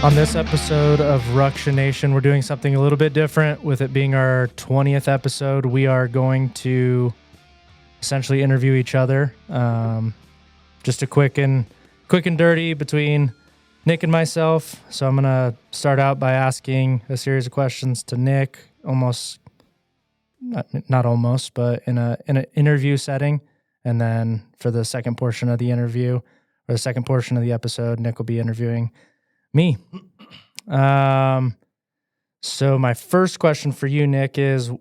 On this episode of Ruction Nation, we're doing something a little bit different. With it being our 20th episode, we are going to essentially interview each other. Just a quick and dirty between Nick and myself. So I'm going to start out by asking a series of questions to Nick, not almost, but in an interview setting. And then for the second portion of the interview, or the second portion of the episode, Nick will be interviewing me. So my first question for you, Nick, is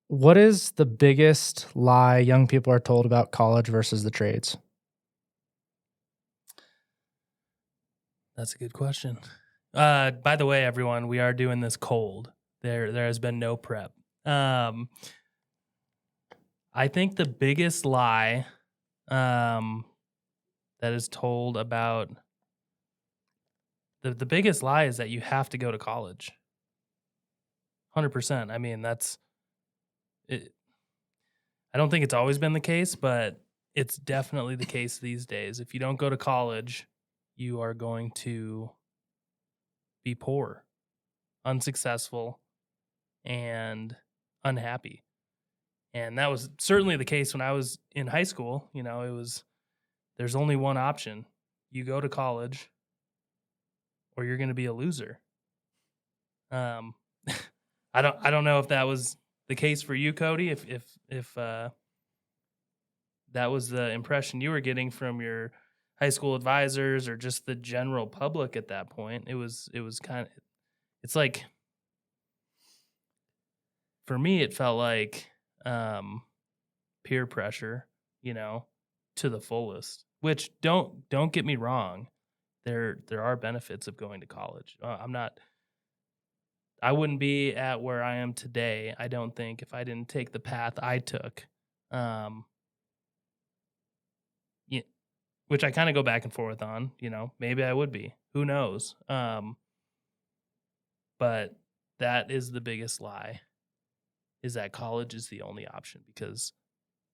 what is the biggest lie young people are told about college versus the trades? That's a good question. By the way, everyone, we are doing this cold. There has been no prep. I think the biggest lie that is told about the biggest lie is that you have to go to college. 100%. I mean, that's it. I don't think it's always been the case, but it's definitely the case these days. If you don't go to college, you are going to be poor, unsuccessful, and unhappy. And that was certainly the case when I was in high school. You know, there's only one option. You go to college or you're going to be a loser. I don't know if that was the case for you, Cody, if that was the impression you were getting from your high school advisors or just the general public at that point. It was kind of, it's like, for me, it felt like peer pressure, to the fullest, which don't get me wrong. There are benefits of going to college. I wouldn't be at where I am today, I don't think, if I didn't take the path I took. Which I kind of go back and forth on, maybe I would be, who knows? But that is the biggest lie, is that college is the only option, because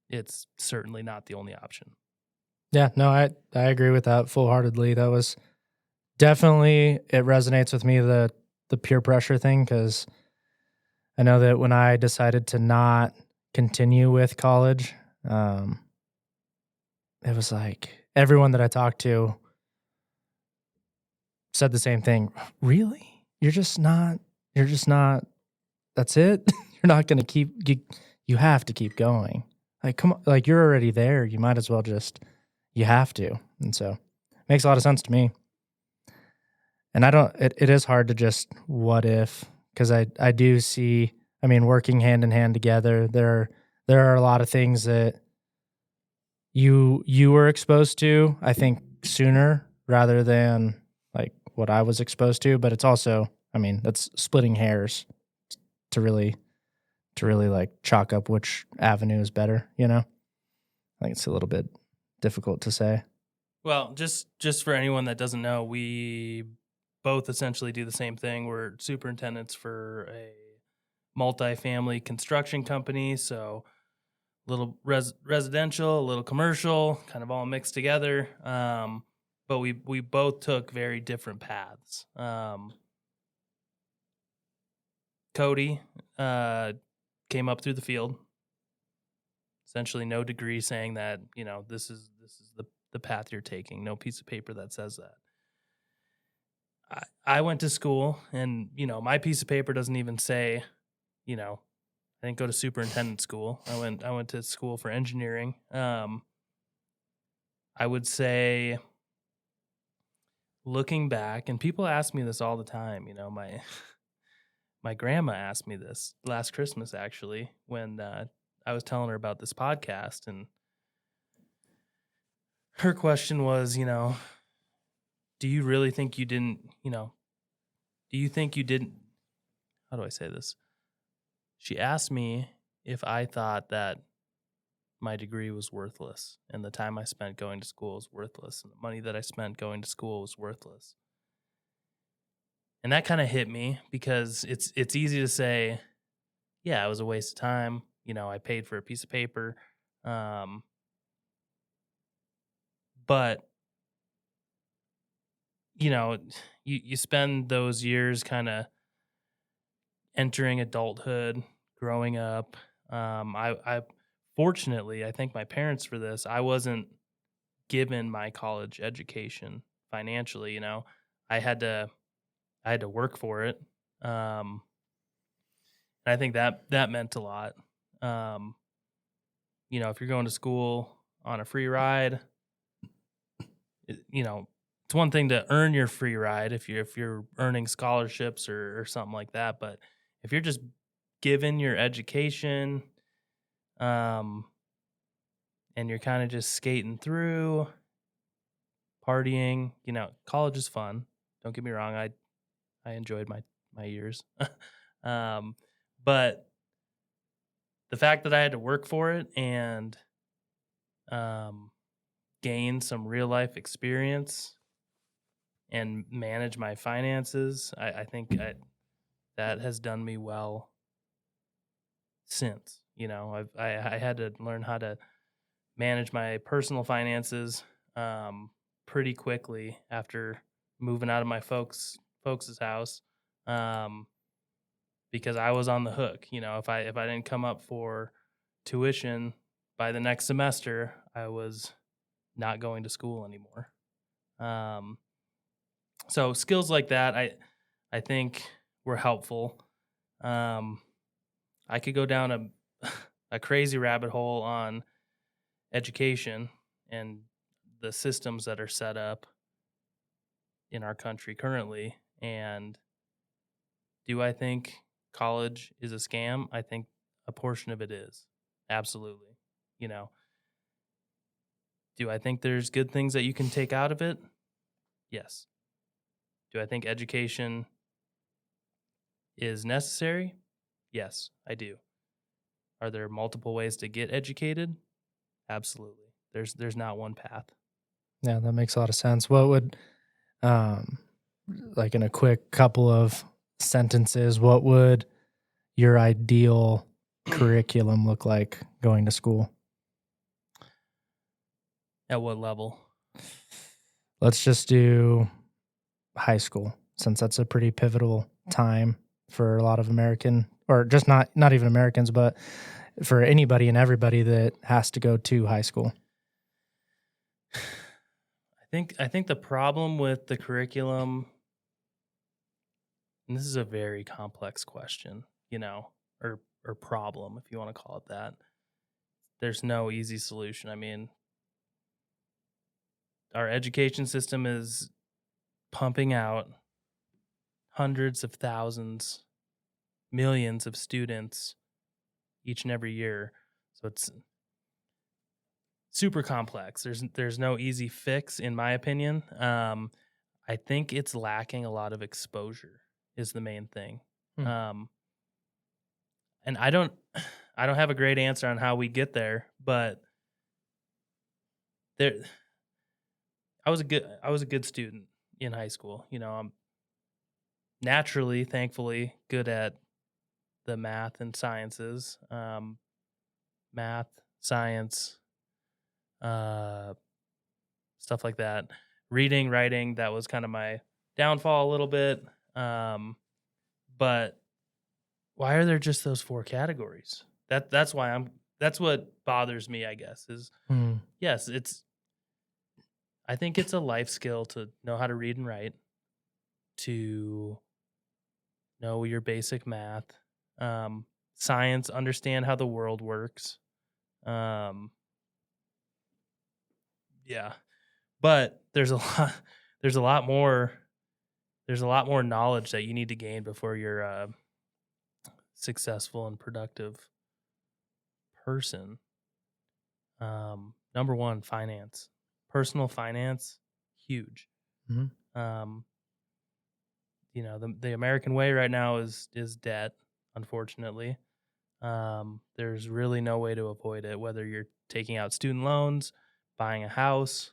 it's certainly not the only option. Yeah, no, I agree with that full-heartedly. That was definitely, it resonates with me, the peer pressure thing, because I know that when I decided to not continue with college, it was like everyone that I talked to said the same thing. Really? You're just not, that's it? You're not going to you have to keep going. Like, come on, like, you're already there. You might as well you have to. And so it makes a lot of sense to me. And it is hard to just what if, because I do see, I mean, working hand in hand together, there are a lot of things that you were exposed to, I think, sooner rather than like what I was exposed to. But it's also, I mean, that's splitting hairs to really like chalk up which avenue is better, I think it's a little bit difficult to say. Well, just for anyone that doesn't know, we both essentially do the same thing. We're superintendents for a multifamily construction company, so a little residential, a little commercial, kind of all mixed together. But we both took very different paths. Cody came up through the field, essentially no degree saying that, this is the path you're taking, no piece of paper that says that. I went to school, and my piece of paper doesn't even say, I didn't go to superintendent school. I went to school for engineering. I would say, looking back, and people ask me this all the time, my grandma asked me this last Christmas, actually, when I was telling her about this podcast, and her question was, do you really think you didn't, do you think you didn't, how do I say this? She asked me if I thought that my degree was worthless, and the time I spent going to school was worthless, and the money that I spent going to school was worthless. And that kind of hit me, because it's easy to say, yeah, it was a waste of time. I paid for a piece of paper. But you spend those years kind of entering adulthood, growing up. I fortunately, I thank my parents for this. I wasn't given my college education financially. I had to work for it. Um, and I think that meant a lot. Um, if you're going to school on a free ride, it's one thing to earn your free ride if you're earning scholarships or something like that. But if you're just given your education, um, and you're kind of just skating through, partying, college is fun. Don't get me wrong. I enjoyed my years. um, but the fact that I had to work for it and um, gain some real life experience and manage my finances, I think that has done me well since. I had to learn how to manage my personal finances pretty quickly after moving out of my folks' house, um, because I was on the hook. If I didn't come up for tuition by the next semester, I was not going to school anymore. Um, so skills like that, I think were helpful. I could go down a crazy rabbit hole on education and the systems that are set up in our country currently. And do I think college is a scam? I think a portion of it is. Absolutely. You know, do I think there's good things that you can take out of it? Yes. Do I think education is necessary? Yes, I do. Are there multiple ways to get educated? Absolutely. There's not one path. Yeah, that makes a lot of sense. What would, um, like in a quick couple of sentences, what would your ideal curriculum look like going to school? At what level? Let's just do high school, since that's a pretty pivotal time for a lot of American, or just not even Americans, but for anybody and everybody that has to go to high school. I think the problem with the curriculum, and this is a very complex question, or problem, if you want to call it that. There's no easy solution. I mean, our education system is pumping out hundreds of thousands, millions of students each and every year. So it's super complex. There's no easy fix, in my opinion. I think it's lacking a lot of exposure is the main thing. And I don't have a great answer on how we get there, but there I was a good student in high school. I'm naturally, thankfully, good at the math and sciences. Math, science, uh, stuff like that. Reading, writing, that was kind of my downfall a little bit. But why are there just those four categories? That's what bothers me, I guess, is yes, I think it's a life skill to know how to read and write, to know your basic math, science, understand how the world works. Yeah. But there's a lot there's a lot more knowledge that you need to gain before you're a successful and productive person. Number one, finance. Personal finance, huge. Mm-hmm. The American way right now is debt, unfortunately. There's really no way to avoid it, whether you're taking out student loans, buying a house,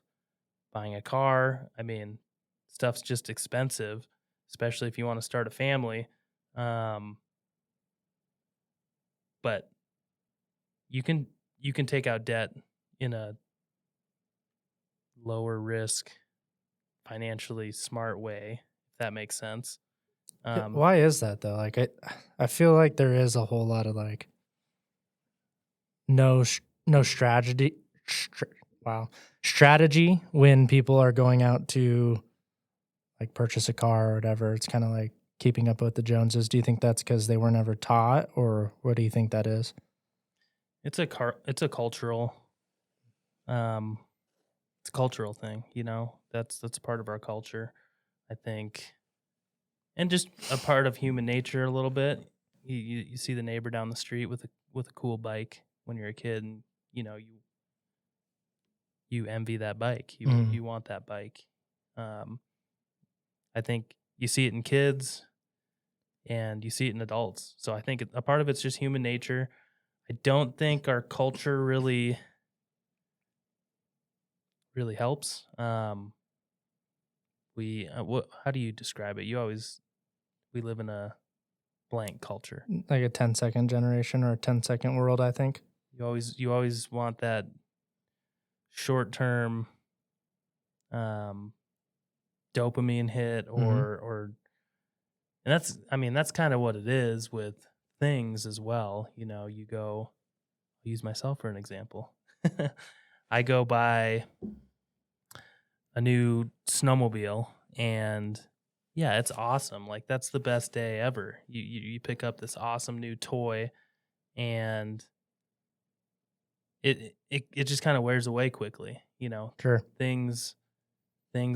buying a car. I mean, stuff's just expensive, especially if you want to start a family. But you can take out debt in a lower risk financially smart way, if that makes sense. Why is that though? Like I feel like there is a whole lot of like no strategy. Strategy when people are going out to like purchase a car or whatever. It's kind of like keeping up with the Joneses. Do you think that's because they were never taught, or what do you think that is? It's a cultural, it's a cultural thing. That's part of our culture, I think, and just a part of human nature a little bit. You see the neighbor down the street with a cool bike when you're a kid, and you envy that bike. You want that bike. I think you see it in kids and you see it in adults. So I think a part of it's just human nature. I don't think our culture really helps. How do you describe it? We live in a blank culture. Like a 10-second generation or a 10-second world, I think. You always want that short-term dopamine hit or and that's kind of what it is with things as well. I'll use myself for an example. I go buy a new snowmobile and yeah, it's awesome. Like that's the best day ever. You pick up this awesome new toy and it just kind of wears away quickly. Sure. Things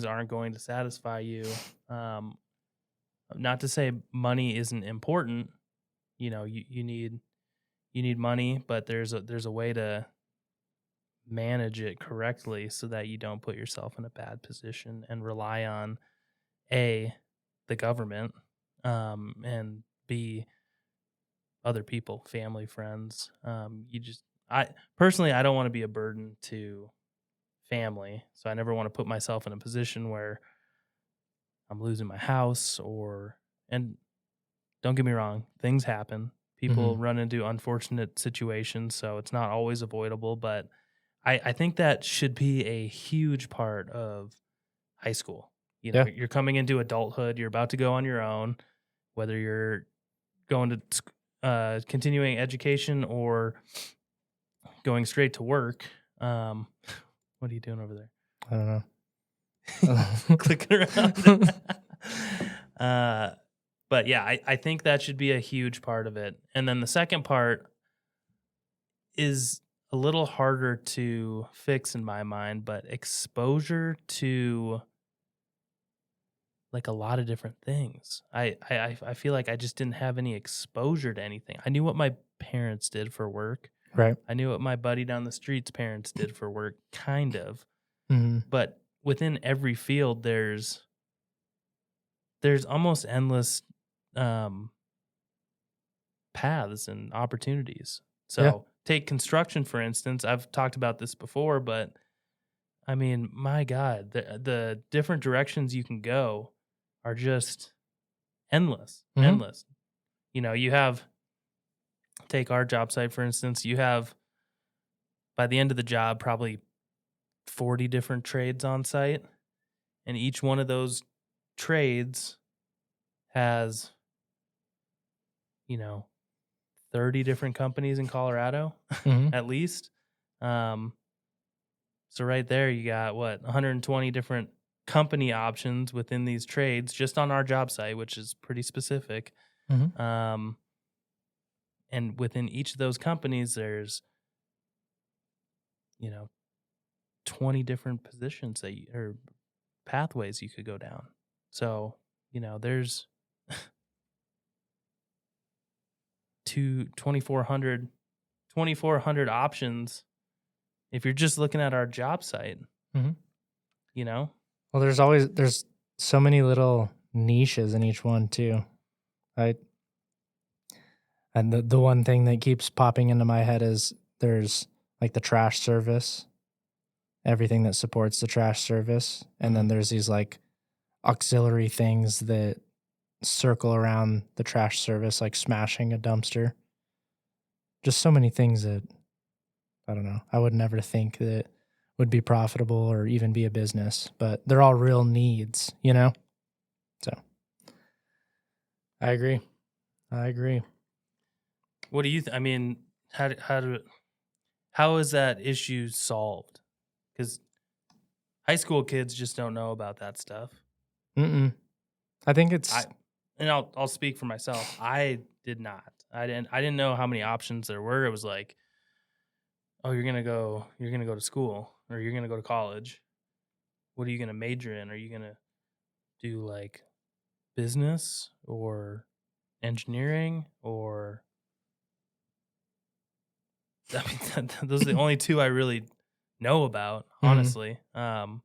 aren't going to satisfy you. Not to say money isn't important. You need money, but there's a way to manage it correctly so that you don't put yourself in a bad position and rely on the government, and B, other people, family, friends. I personally, I don't want to be a burden to family, so I never want to put myself in a position where I'm losing my house and don't get me wrong, things happen. People run into unfortunate situations, so it's not always avoidable, but I think that should be a huge part of high school. Yeah. You're coming into adulthood, you're about to go on your own, whether you're going to continuing education or going straight to work. What are you doing over there? I don't know. Clicking around. But yeah, I think that should be a huge part of it. And then the second part is a little harder to fix in my mind, but exposure to like a lot of different things. I feel like I just didn't have any exposure to anything. I knew what my parents did for work. Right. I knew what my buddy down the street's parents did for work, kind of. Mm-hmm. But within every field, there's almost endless paths and opportunities. So take construction, for instance. I've talked about this before, but I mean, my God, the different directions you can go are just endless, endless. You have, take our job site, for instance, you have, by the end of the job, probably 40 different trades on site. And each one of those trades has, 30 different companies in Colorado, at least. So right there, you got 120 different company options within these trades just on our job site, which is pretty specific. And within each of those companies, there's 20 different positions or pathways you could go down. So there's 2,400 options if you're just looking at our job site. Well, there's so many little niches in each one too, right? And the one thing that keeps popping into my head is there's like the trash service, everything that supports the trash service, and then there's these like auxiliary things that circle around the trash service, like smashing a dumpster. Just so many things that I don't know. I would never think that would be profitable or even be a business, but they're all real needs, you know? So I agree. What do you I mean, how is that issue solved? Because high school kids just don't know about that stuff. I think it's and I'll speak for myself. I did not. I didn't know how many options there were. It was like, oh, you're gonna go to school or you're gonna go to college. What are you gonna major in? Are you gonna do like business or engineering or I mean, those are the only two I really know about, honestly. For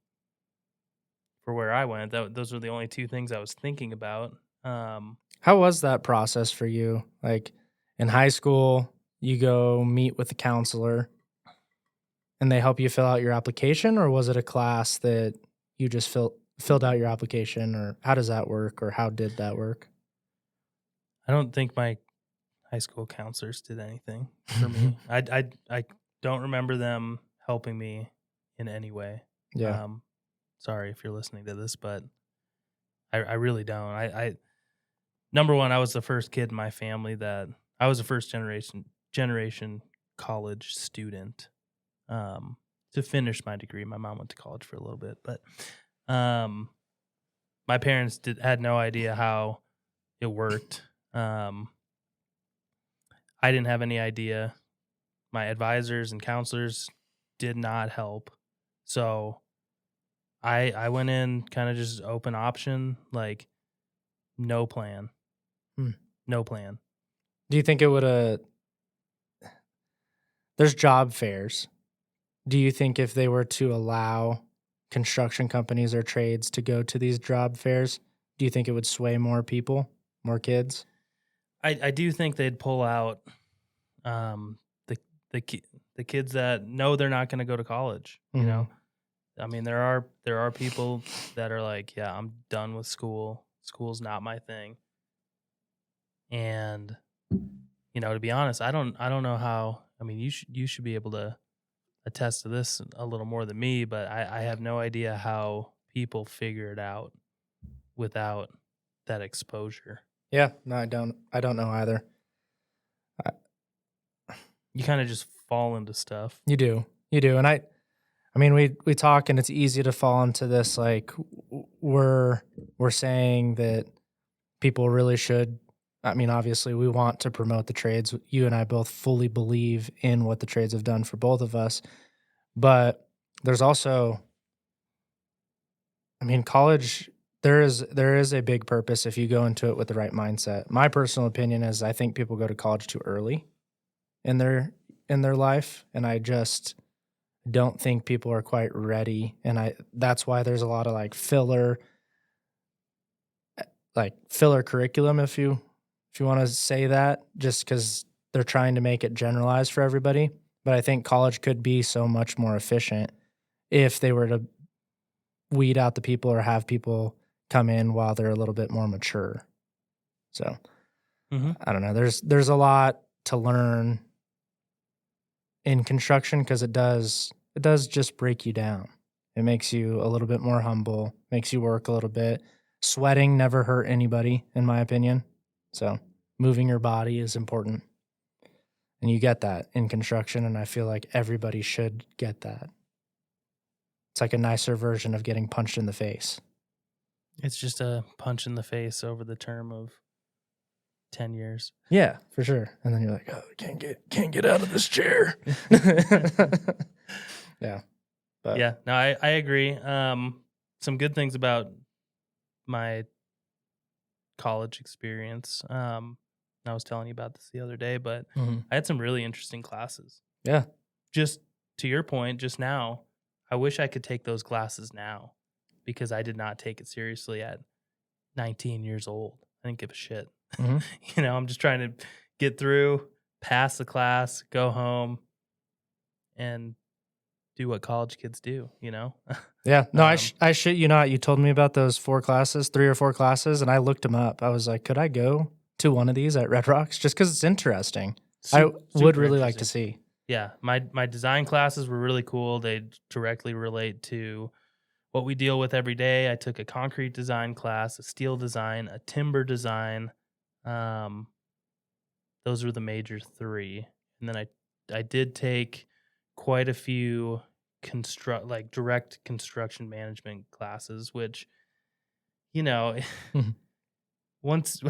where I went, those were the only two things I was thinking about. How was that process for you? Like in high school, you go meet with the counselor and they help you fill out your application, or was it a class that you just filled out your application, or how does that work, or how did that work? I don't think my high school counselors did anything for me. I don't remember them helping me in any way. Yeah. Sorry if you're listening to this, but I really don't. I number one, I was the first kid in my family that I was a first generation college student to finish my degree. My mom went to college for a little bit, but my parents had no idea how it worked. I didn't have any idea. My advisors and counselors did not help. So I went in kind of just open option, like no plan. No plan. Do you think it would have... There's job fairs. Do you think if they were to allow construction companies or trades to go to these job fairs, do you think it would sway more people, more kids? I do think they'd pull out the kids that know they're not going to go to college. You know, I mean, there are people that are like, yeah, I'm done with school. School's not my thing. And you know, to be honest, I don't know how. I mean, you should be able to attest to this a little more than me, but I have no idea how people figure it out without that exposure. Yeah, no, I don't know either. You kind of just fall into stuff. You do. And I mean, we talk and it's easy to fall into this, like we're saying that people really should. I mean, obviously we want to promote the trades. You and I both fully believe in what the trades have done for both of us. But there's also, I mean, college, there is a big purpose if you go into it with the right mindset. My personal opinion is I think people go to college too early in their life, and I just don't think people are quite ready. And that's why there's a lot of like filler curriculum, if you want to say that, just because they're trying to make it generalized for everybody. But I think college could be so much more efficient if they were to weed out the people or have people come in while they're a little bit more mature. So I don't know. There's a lot to learn in construction because it does just break you down. It makes you a little bit more humble, makes you work a little bit. Sweating never hurt anybody, in my opinion. So moving your body is important. And you get that in construction, and I feel like everybody should get that. It's like a nicer version of getting punched in the face. It's just a punch in the face over the term of 10 years. Yeah, for sure. And then you're like, oh, can't get out of this chair. Yeah. But yeah, no, I agree. Some good things about my college experience. I was telling you about this the other day, but I had some really interesting classes. Yeah. Just to your point just now, I wish I could take those classes now because I did not take it seriously at 19 years old. I didn't give a shit. You know, I'm just trying to get through, pass the class, go home, and do what college kids do, you know? Yeah. No, I shit you not. You told me about those 3 or 4 classes, and I looked them up. I was like, could I go to one of these at Red Rocks? Just because it's interesting. I would really like to see. Yeah, my design classes were really cool. They directly relate to what we deal with every day. I took a concrete design class, a steel design, a timber design. Um, those were the major three, and then I did take quite a few direct construction management classes, which you know Mhm. once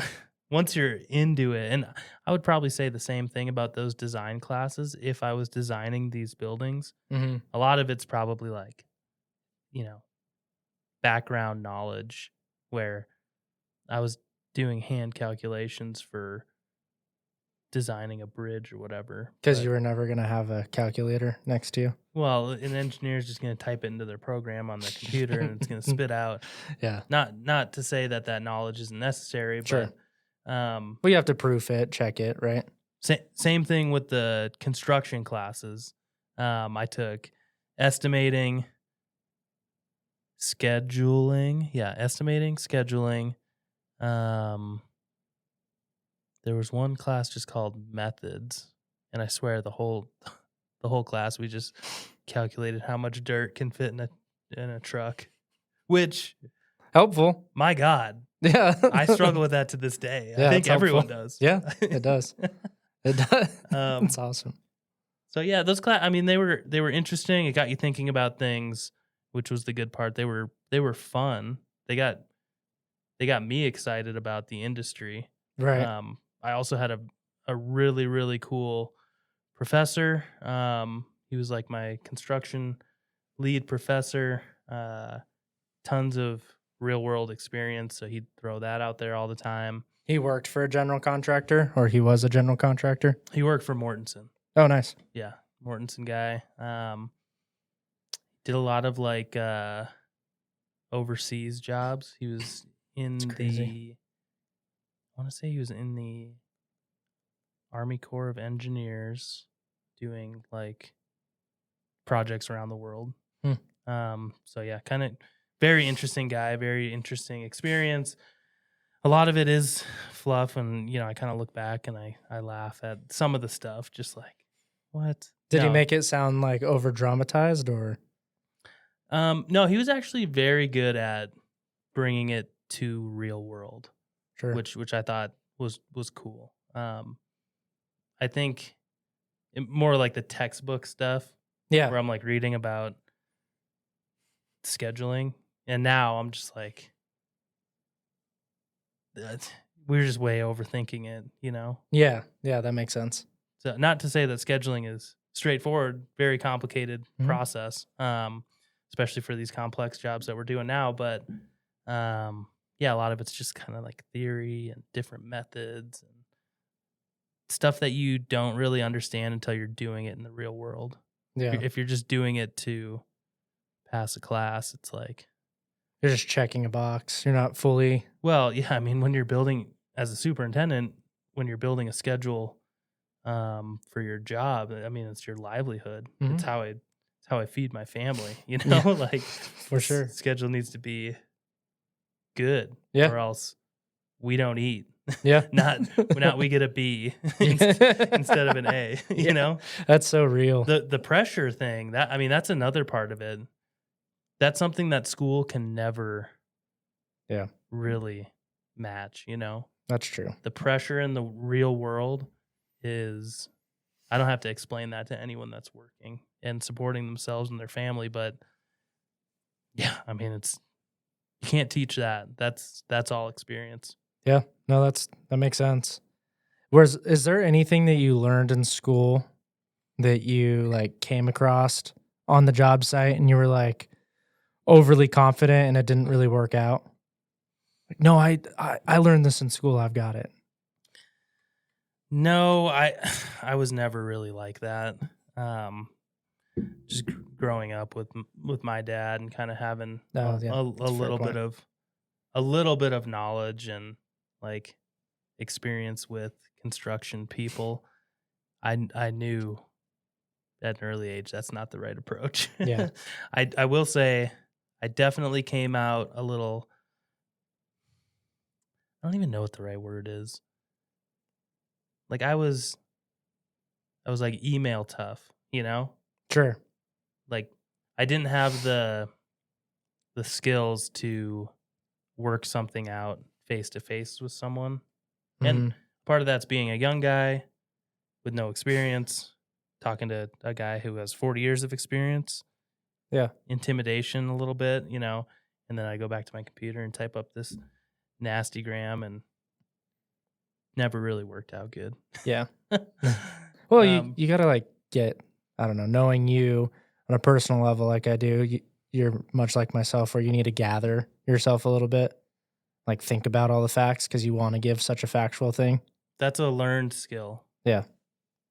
once you're into it, and I would probably say the same thing about those design classes if I was designing these buildings. Mhm. A lot of it's probably like, you know, background knowledge where I was doing hand calculations for designing a bridge or whatever. Because But you were never going to have a calculator next to you. well, an engineer is just going to type it into their program on their computer and it's going to spit out. Yeah. Not to say that knowledge isn't necessary, Sure. but Well, you have to proof it, check it, right? same thing with the construction classes. I took estimating, scheduling. Yeah, estimating, scheduling. There was one class just called methods, and I swear the whole class we just calculated how much dirt can fit in a truck. Which, Helpful. my God, Yeah. I struggle with that to this day. Yeah, I think it's helpful. everyone does. Yeah, it does. It does. It's awesome. So yeah, those class. I mean, they were interesting. It got you thinking about things, which was the good part. They were fun. They got me excited about the industry. Right. I also had a really really cool professor. He was like my construction lead professor. Tons of real world experience, so he'd throw that out there all the time. He worked for a general contractor, or he was a general contractor? He worked for Mortensen. Oh, nice. Yeah, Mortensen guy. Did a lot of like overseas jobs. He was in crazy. I want to say he was in the Army Corps of Engineers doing like projects around the world. So yeah, kind of very interesting guy, very interesting experience. A lot of it is fluff, and I kind of look back and I laugh at some of the stuff, just like, what? Did he make it sound like over dramatized, or? No, he was actually very good at bringing it to real world, Sure. which I thought was cool. I think more like the textbook stuff. Yeah. Where I'm like reading about scheduling, and now I'm just like, we're just way overthinking it, Yeah, that makes sense. So not to say that scheduling is straightforward, very complicated process, especially for these complex jobs that we're doing now. But yeah, a lot of it's just kind of like theory and different methods and stuff that you don't really understand until you're doing it in the real world. Yeah. If you're just doing it to pass a class, it's like you're just checking a box. You're not fully. Well, yeah. I mean, when you're building as a superintendent, when you're building a schedule for your job, I mean, it's your livelihood. Mm-hmm. It's how I feed my family. Like for sure. Schedule needs to be good, or else we don't eat. Yeah, not we get a B instead of an A. You know, that's so real. The pressure thing, that's another part of it. That's something that school can never, really match. That's true. The pressure in the real world is, I don't have to explain that to anyone that's working and supporting themselves and their family, but yeah, I mean, you can't teach that. That's all experience. Yeah, no, that makes sense. Is there anything that you learned in school that you like came across on the job site and you were like overly confident and it didn't really work out? Like, no, I learned this in school. I've got it. No, I was never really like that. Just growing up with my dad and kind of having a little bit of knowledge and like experience with construction people, I knew at an early age that's not the right approach. Yeah. I will say I definitely came out a little, I don't even know what the right word is. Like I was I was like email tough, you know? Sure. Like I didn't have the skills to work something out face to face with someone. And Hmm. part of that's being a young guy with no experience, talking to a guy who has 40 years of experience, Yeah. intimidation a little bit, you know, and then I go back to my computer and type up this nasty gram and never really worked out good. Yeah. Well, Um, you gotta like get, I don't know, knowing you on a personal level like I do. You're much like myself, where you need to gather yourself a little bit, like think about all the facts because you want to give such a factual thing. that's a learned skill. Yeah.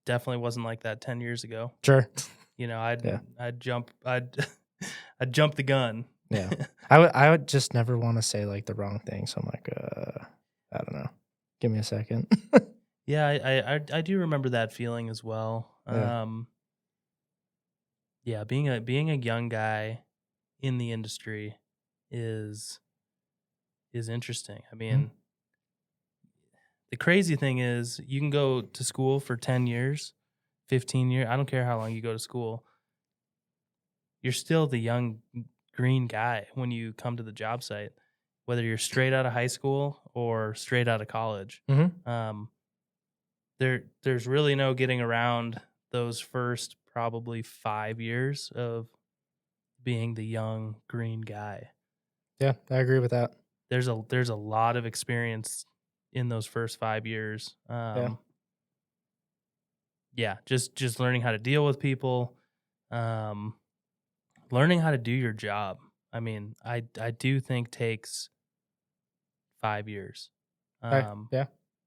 Definitely wasn't like that 10 years ago. Sure. You know, Yeah. I'd jump I'd jump the gun. Yeah. I would just never want to say like the wrong thing. So I'm like, I don't know. Give me a second. Yeah, I do remember that feeling as well. Yeah. Yeah, being a young guy in the industry is interesting. I mean, the crazy thing is you can go to school for 10 years, 15 years, I don't care how long you go to school. You're still the young green guy when you come to the job site, whether you're straight out of high school or straight out of college. Mm-hmm. There's really no getting around those first probably 5 years of being the young green guy. Yeah, I agree with that. There's a lot of experience in those first 5 years. Yeah, just learning how to deal with people, learning how to do your job. I mean, I do think takes 5 years. Yeah.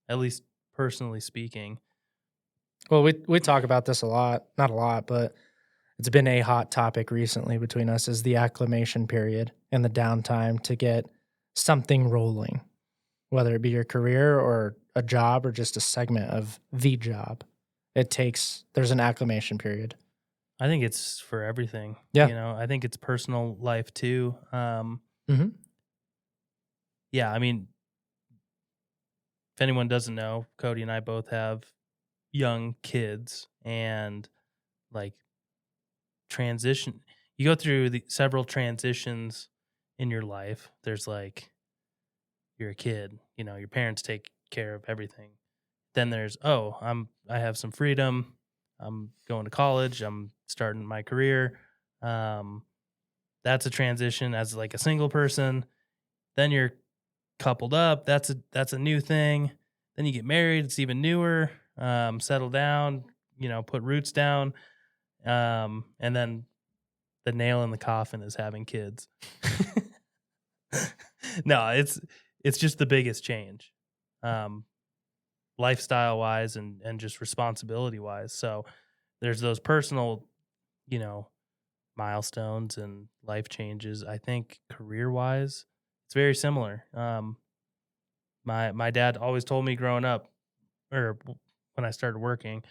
At least personally speaking. Well, we talk about this a lot, not a lot, but it's been a hot topic recently between us, is the acclimation period and the downtime to get something rolling, whether it be your career or a job or just a segment of the job. There's an acclimation period. I think it's for everything. Yeah. You know, I think it's personal life too. Mm-hmm. Yeah, I mean, if anyone doesn't know, Cody and I both have young kids, and like transition, you go through several transitions in your life. There's like you're a kid, you know, your parents take care of everything. Then there's, I have some freedom. I'm going to college. I'm starting my career. That's a transition as like a single person. Then you're coupled up. That's a new thing. Then you get married. It's even newer. Settle down. You know, put roots down. And then the nail in the coffin is having kids. No, it's just the biggest change, lifestyle wise and just responsibility wise. So there's those personal, you know, milestones and life changes. I think career wise, it's very similar. My dad always told me growing up, or when I started working,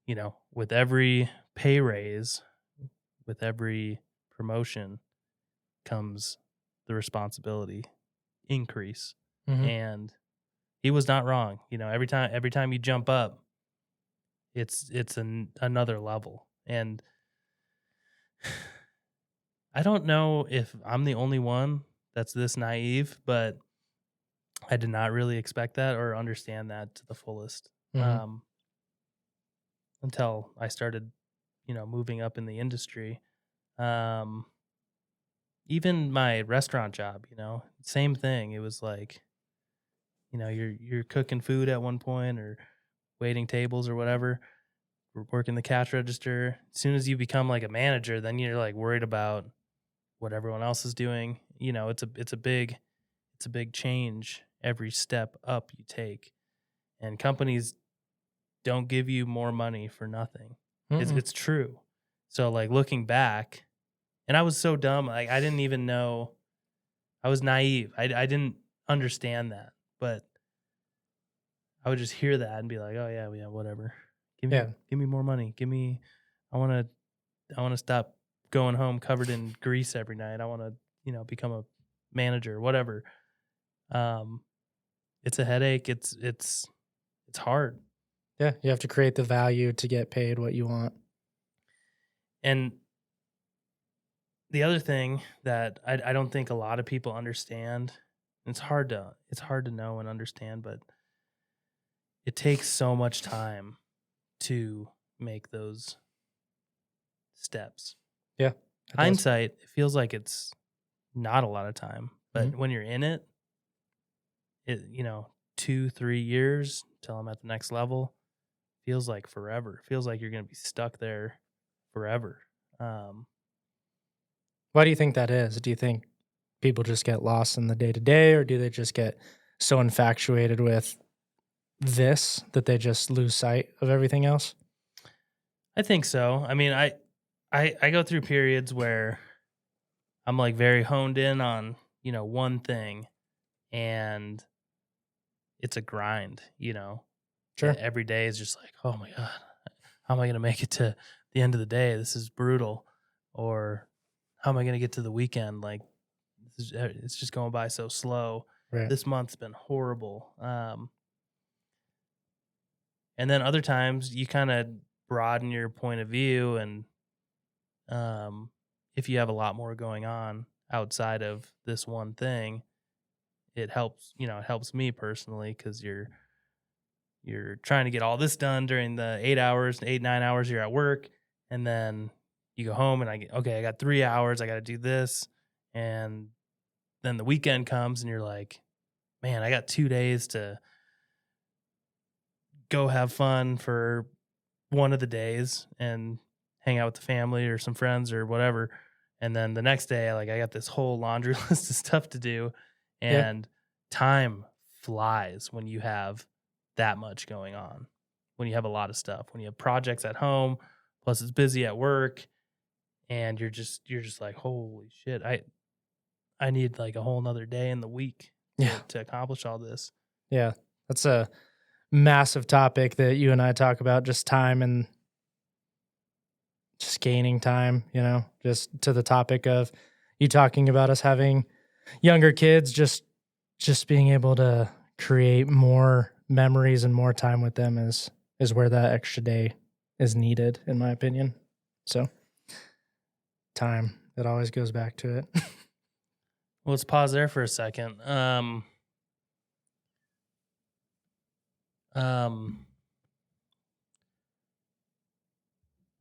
you know, with every pay raise, with every promotion comes the responsibility increase. Mm-hmm. And he was not wrong. You know, every time you jump up, it's another level. And I don't know if I'm the only one that's this naive, but I did not really expect that or understand that to the fullest, Mm-hmm. until I started, you know, moving up in the industry. Um, Even my restaurant job, you know, same thing. It was like, you know, you're cooking food at one point or waiting tables or whatever, or working the cash register. As soon as you become like a manager, then you're like worried about what everyone else is doing. You know, it's a big change every step up you take. And companies don't give you more money for nothing. It's true. So like looking back, and I was so dumb, like I didn't even know. I was naive. I didn't understand that. But I would just hear that and be like, "Oh yeah, whatever. Yeah. Give me more money. I want to stop going home covered in grease every night. I want to, you know, become a manager, whatever." It's a headache. It's hard. Yeah, you have to create the value to get paid what you want. And the other thing that I don't think a lot of people understand, it's hard to know and understand, but it takes so much time to make those steps. Yeah. it does. Hindsight, it feels like it's not a lot of time, but when you're in it, 2-3 years till I'm at the next level feels like forever. It feels like you're going to be stuck there forever. Why do you think that is? Do you think people just get lost in the day to day, or do they just get so infatuated with this that they just lose sight of everything else? I think so. I mean, I go through periods where I'm like very honed in on, one thing, and it's a grind, Sure. Every day is just like, oh my God, how am I going to make it to the end of the day? This is brutal. Or how am I going to get to the weekend? Like, it's just going by so slow. Right. This month's been horrible. And then other times you kind of broaden your point of view, and if you have a lot more going on outside of this one thing, it helps. It helps me personally, because you're trying to get all this done during the 8-9 hours you're at work, and then you go home and I got 3 hours, I got to do this, and then the weekend comes and you're like, man, I got 2 days to go have fun for one of the days and hang out with the family or some friends or whatever. And then the next day, I got this whole laundry list of stuff to do, and time flies when you have that much going on, when you have a lot of stuff, when you have projects at home, plus it's busy at work, and you're just like, holy shit, I need like a whole nother day in the week to accomplish all this. Yeah. That's a massive topic that you and I talk about, just time and just gaining time, just to the topic of you talking about us having younger kids, just being able to create more memories and more time with them is where that extra day is needed, in my opinion. So time, it always goes back to it. Well, let's pause there for a second.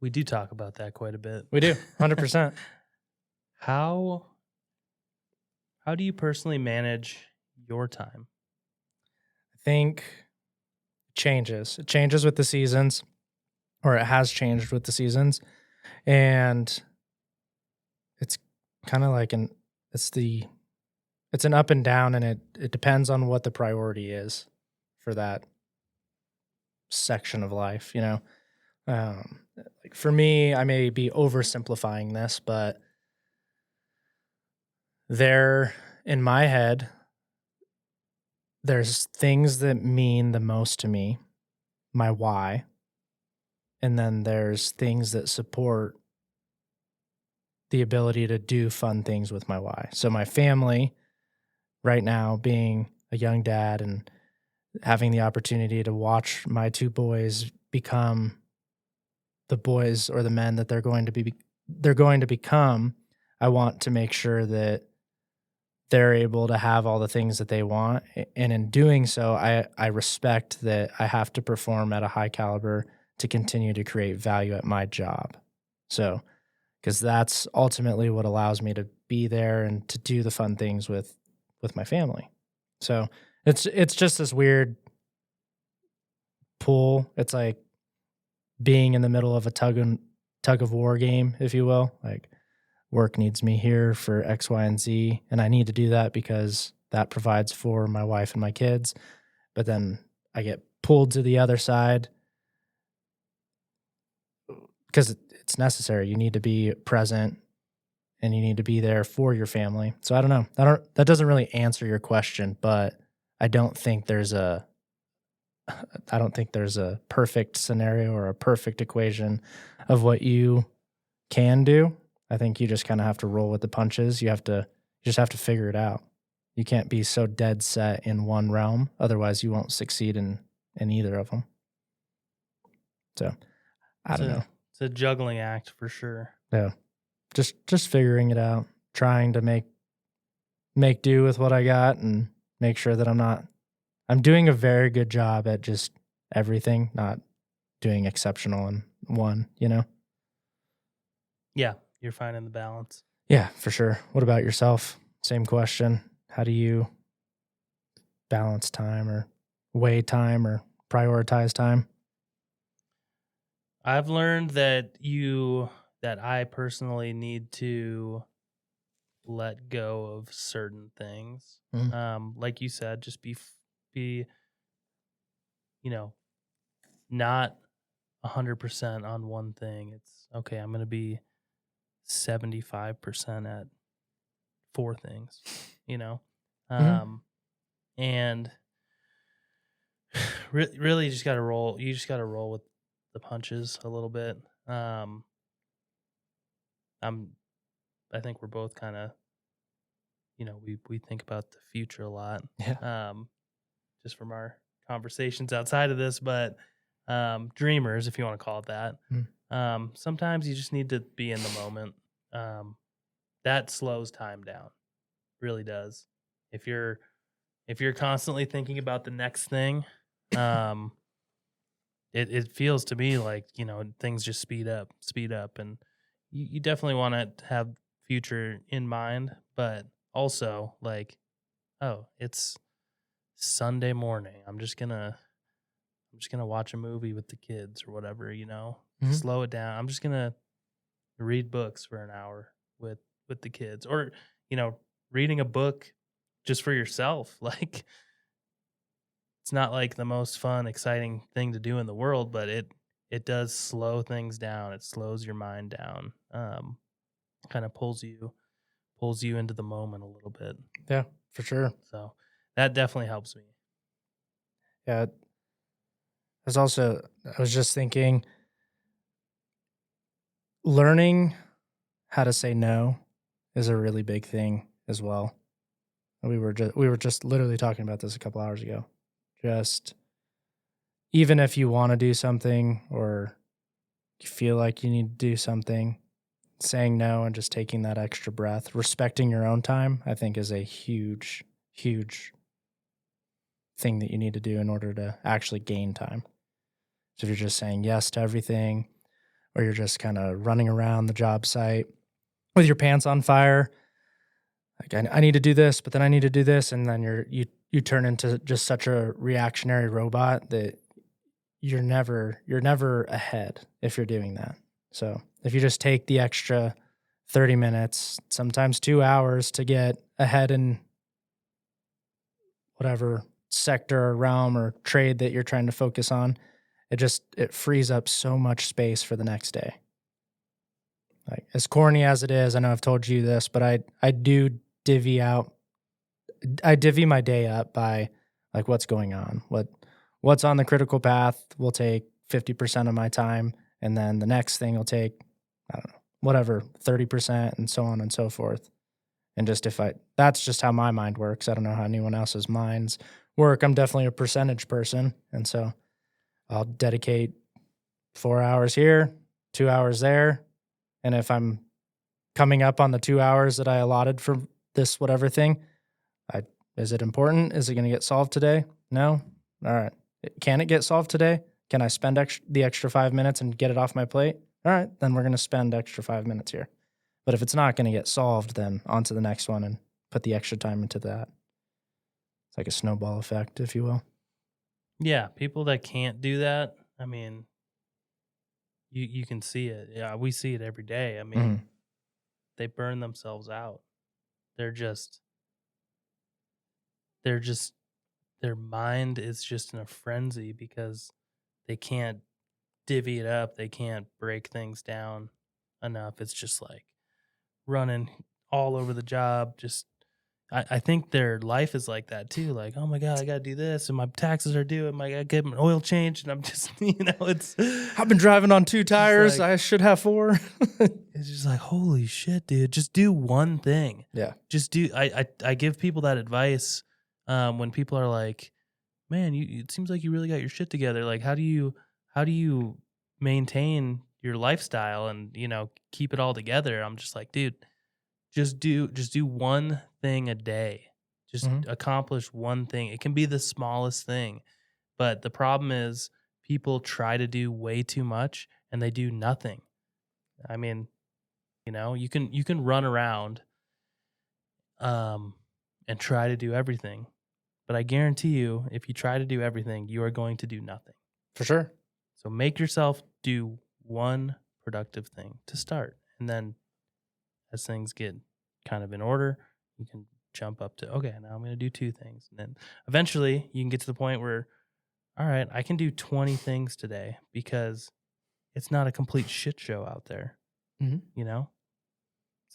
We do talk about that quite a bit. We do, 100%. How do you personally manage your time? I think it changes. It changes with the seasons, or it has changed with the seasons. And it's kind of like it's an up and down, and it depends on what the priority is for that section of life, like for me, I may be oversimplifying this, but in my head, there's things that mean the most to me, my why, and then there's things that support the ability to do fun things with my why. So my family, right now, being a young dad and having the opportunity to watch my 2 boys become the boys or the men that they're going to become, I want to make sure that they're able to have all the things that they want. And in doing so, I respect that I have to perform at a high caliber to continue to create value at my job. So, because that's ultimately what allows me to be there and to do the fun things with my family. So it's just this weird pull. It's like being in the middle of a tug of war game, if you will. Like, work needs me here for X, Y, and Z, and I need to do that because that provides for my wife and my kids. But then I get pulled to the other side because it's necessary. You need to be present and you need to be there for your family. So I don't know. That doesn't really answer your question, but I don't think there's a perfect scenario or a perfect equation of what you can do. I think you just kind of have to roll with the punches. You just have to figure it out. You can't be so dead set in one realm. Otherwise, you won't succeed in either of them. So I don't know. It's a juggling act for sure. Yeah. Just figuring it out, trying to make do with what I got and make sure that I'm doing a very good job at just everything, not doing exceptional in one, Yeah, you're finding the balance. Yeah, for sure. What about yourself? Same question. How do you balance time or weigh time or prioritize time? I've learned that I personally need to let go of certain things. Like you said, just be not 100% on one thing. It's okay. I'm going to be 75% at 4 things, and really you just got to roll. You just got to roll with the punches a little bit. I think we're both kind of, we think about the future a lot. Yeah. Just from our conversations outside of this, but dreamers, if you want to call it that. Sometimes you just need to be in the moment. That slows time down, really does. If you're constantly thinking about the next thing, it feels to me like things just speed up, and you definitely want to have future in mind, but also like, oh, it's Sunday morning. I'm just gonna watch a movie with the kids or whatever, Mhm. Slow it down. I'm just gonna read books for an hour with the kids, or reading a book just for yourself. Like, it's not like the most fun, exciting thing to do in the world, but it does slow things down. It slows your mind down. Kind of pulls you into the moment a little bit. Yeah, for sure. So that definitely helps me. Yeah. I was just thinking, learning how to say no is a really big thing as well. We were just literally talking about this a couple hours ago. Just even if you want to do something or you feel like you need to do something, saying no and just taking that extra breath, respecting your own time, I think is a huge, huge thing that you need to do in order to actually gain time. So if you're just saying yes to everything, or you're just kind of running around the job site with your pants on fire, like I need to do this, but then I need to do this, and then you turn into just such a reactionary robot that you're never ahead if you're doing that. So if you just take the extra 30 minutes, sometimes 2 hours to get ahead in whatever sector or realm or trade that you're trying to focus on, it frees up so much space for the next day. Like, as corny as it is, I know I've told you this, but I do divvy my day up by like what's going on. What's on the critical path will take 50% of my time, and then the next thing will take, I don't know, whatever, 30%, and so on and so forth. And just that's just how my mind works. I don't know how anyone else's minds work. I'm definitely a percentage person. And so I'll dedicate 4 hours here, 2 hours there. And if I'm coming up on the 2 hours that I allotted for this whatever thing, is it important? Is it going to get solved today? No? All right. Can it get solved today? Can I spend the extra 5 minutes and get it off my plate? All right, then we're going to spend extra 5 minutes here. But if it's not going to get solved, then on to the next one and put the extra time into that. It's like a snowball effect, if you will. Yeah, people that can't do that, I mean, you can see it. Yeah, we see it every day. I mean, they burn themselves out. Their mind is just in a frenzy because they can't divvy it up. They can't break things down enough. It's just like running all over the job. Just, I think their life is like that too. Like, oh my God, I got to do this, and my taxes are due, and I got to get an oil change, and I'm just, it's. I've been driving on 2 tires. Like, I should have 4. It's just like, holy shit, dude. Just do one thing. Yeah. Just do. I give people that advice when people are like, man, it seems like you really got your shit together. Like, how do you maintain your lifestyle and, keep it all together. I'm just like, dude, just do one thing a day. Just accomplish one thing. It can be the smallest thing. But the problem is people try to do way too much and they do nothing. I mean, you can run around and try to do everything. But I guarantee you, if you try to do everything, you are going to do nothing. For sure. So make yourself do one productive thing to start. And then as things get kind of in order, you can jump up to, okay, now I'm going to do 2 things. And then eventually you can get to the point where, all right, I can do 20 things today because it's not a complete shit show out there, So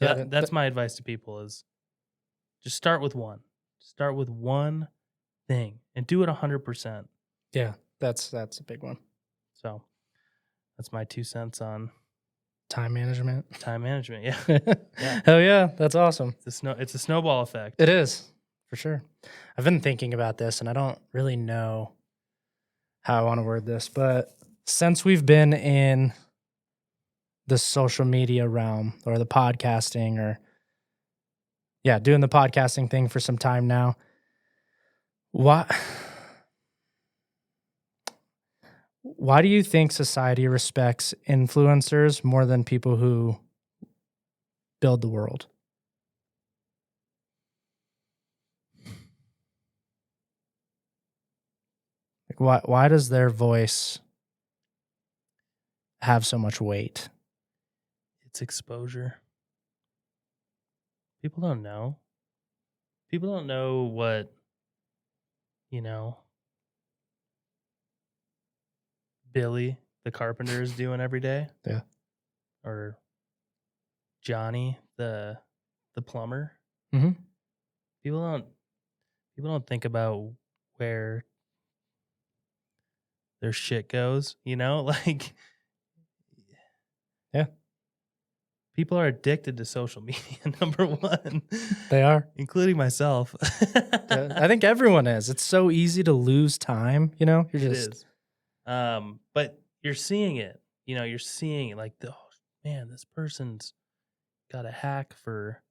Yeah, that's my advice to people is just start with one. Start with one thing and do it 100%. Yeah, that's a big one. So that's my 2 cents on time management. Yeah. Yeah. Hell yeah, that's awesome. It's a snowball effect. It is, for sure. I've been thinking about this, and I don't really know how I want to word this, but since we've been in the social media realm or the podcasting or doing the podcasting thing for some time now, why do you think society respects influencers more than people who build the world? Like why does their voice have so much weight? It's exposure. People don't know. People don't know what, Billy the carpenter is doing every day. Yeah. Or Johnny the plumber. Mm-hmm. People don't think about where their shit goes, like yeah. People are addicted to social media, number one. They are. Including myself. I think everyone is. It's so easy to lose time, It is. But you're seeing it. You're seeing it like, oh, man, this person's got a hack for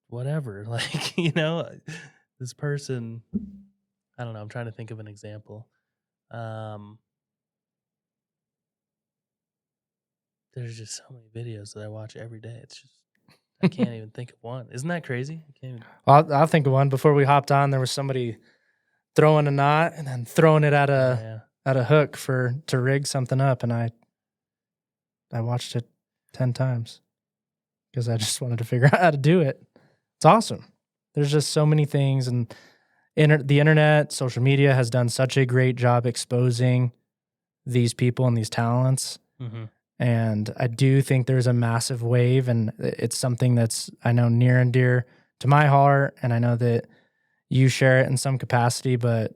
whatever. Like, this person, I don't know. I'm trying to think of an example. There's just so many videos that I watch every day. It's just, I can't even think of one. Isn't that crazy? I can't even... I'll think of one. Before we hopped on, there was somebody throwing a knot and then throwing it at a hook to rig something up, and I watched it 10 times because I just wanted to figure out how to do it. It's awesome. There's just so many things, and the internet, social media has done such a great job exposing these people and these talents. Mm-hmm. And I do think there's a massive wave, and it's something that's, I know, near and dear to my heart, and I know that you share it in some capacity, but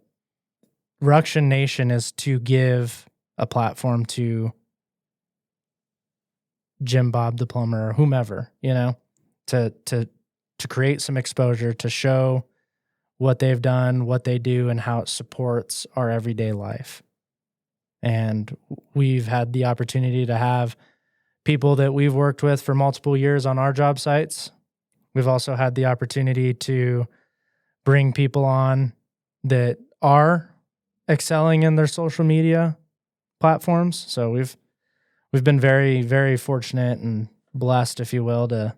Ruction Nation is to give a platform to Jim Bob the plumber or whomever, to create some exposure, to show what they've done, what they do, and how it supports our everyday life. And we've had the opportunity to have people that we've worked with for multiple years on our job sites. We've also had the opportunity to bring people on that are excelling in their social media platforms. So we've been very, very fortunate and blessed, if you will, to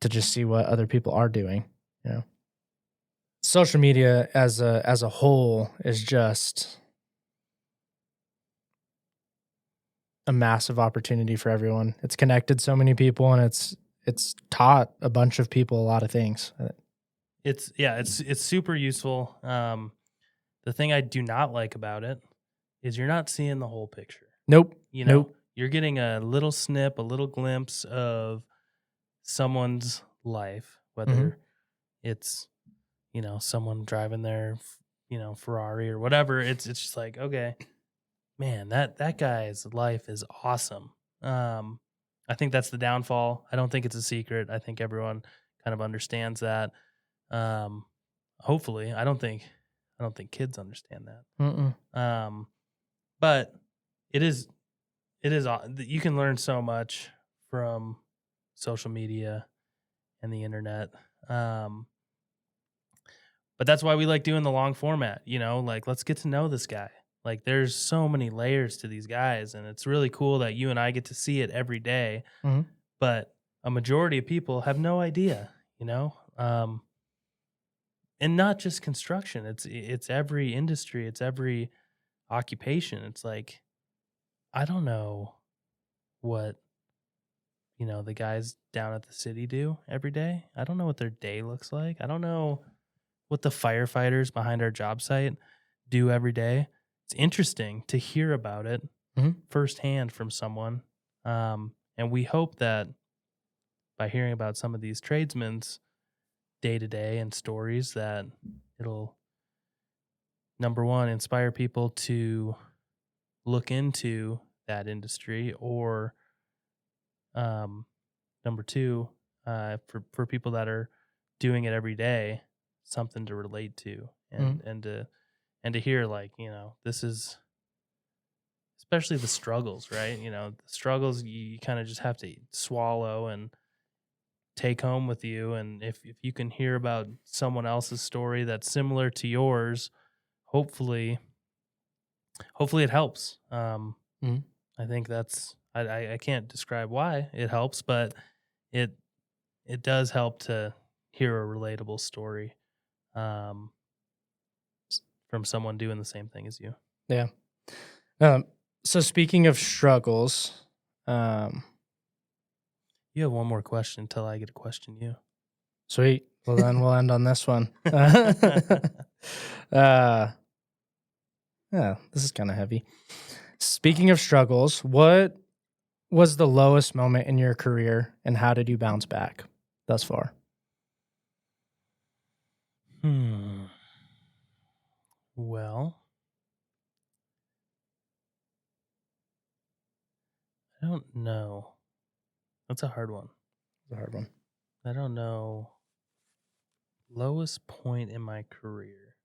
just see what other people are doing. Social media as a whole is just a massive opportunity for everyone. It's connected so many people, and it's taught a bunch of people a lot of things. It's super useful. The thing I do not like about it is you're not seeing the whole picture. Nope. Nope. You're getting a little snip, a little glimpse of someone's life, whether it's, someone driving their, Ferrari or whatever. It's just like, okay, man, that guy's life is awesome. I think that's the downfall. I don't think it's a secret. I think everyone kind of understands that. Hopefully, I don't think kids understand that. But it is you can learn so much from social media and the internet. But that's why we like doing the long format, like let's get to know this guy. Like there's so many layers to these guys, and it's really cool that you and I get to see it every day. Mhm. But a majority of people have no idea, and not just construction. It's every industry, it's every occupation. It's like I don't know what the guys down at the city do every day. I don't know what their day looks like. I don't know what the firefighters behind our job site do every day. It's interesting to hear about it firsthand from someone. And we hope that by hearing about some of these tradesmen's day to day and stories, that it'll, number one, inspire people to look into that industry, or number two, for people that are doing it every day, something to relate to, and to hear, like, this is, especially the struggles, right? The struggles you kind of just have to swallow and take home with you. And if you can hear about someone else's story that's similar to yours, hopefully it helps. I think that's, I can't describe why it helps, but it does help to hear a relatable story from someone doing the same thing as you. Yeah. So speaking of struggles, You have one more question until I get to question you. sweet. Well, then we'll end on this one. Yeah, this is kind of heavy. Speaking of struggles, what was the lowest moment in your career, and how did you bounce back thus far? Well, I don't know. That's a hard one. It's a hard one. I don't know. Lowest point in my career.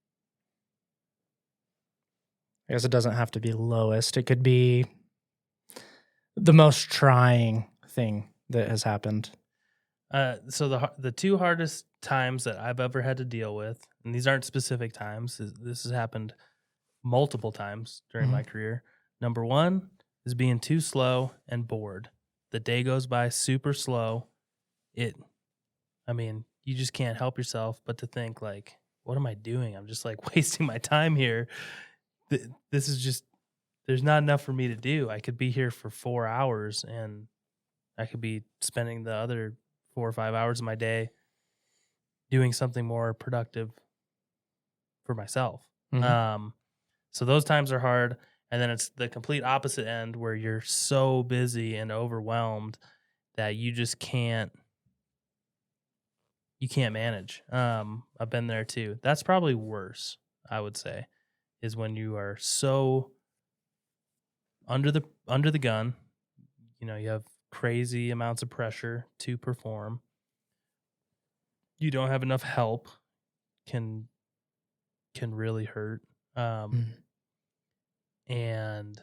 I guess it doesn't have to be lowest. It could be the most trying thing that has happened. So the two hardest times that I've ever had to deal with, and these aren't specific times, this has happened multiple times during my career. Number one is being too slow and bored. The day goes by super slow. You just can't help yourself but to think, like, what am I doing? I'm just like wasting my time here. This is just, there's not enough for me to do. I could be here for 4 hours, and I could be spending the other 4 or 5 hours of my day doing something more productive for myself. So those times are hard. And then it's the complete opposite end, where you're so busy and overwhelmed that you just can't manage. I've been there too. That's probably worse, I would say, is when you are so under the gun. You have crazy amounts of pressure to perform. You don't have enough help. Can really hurt. And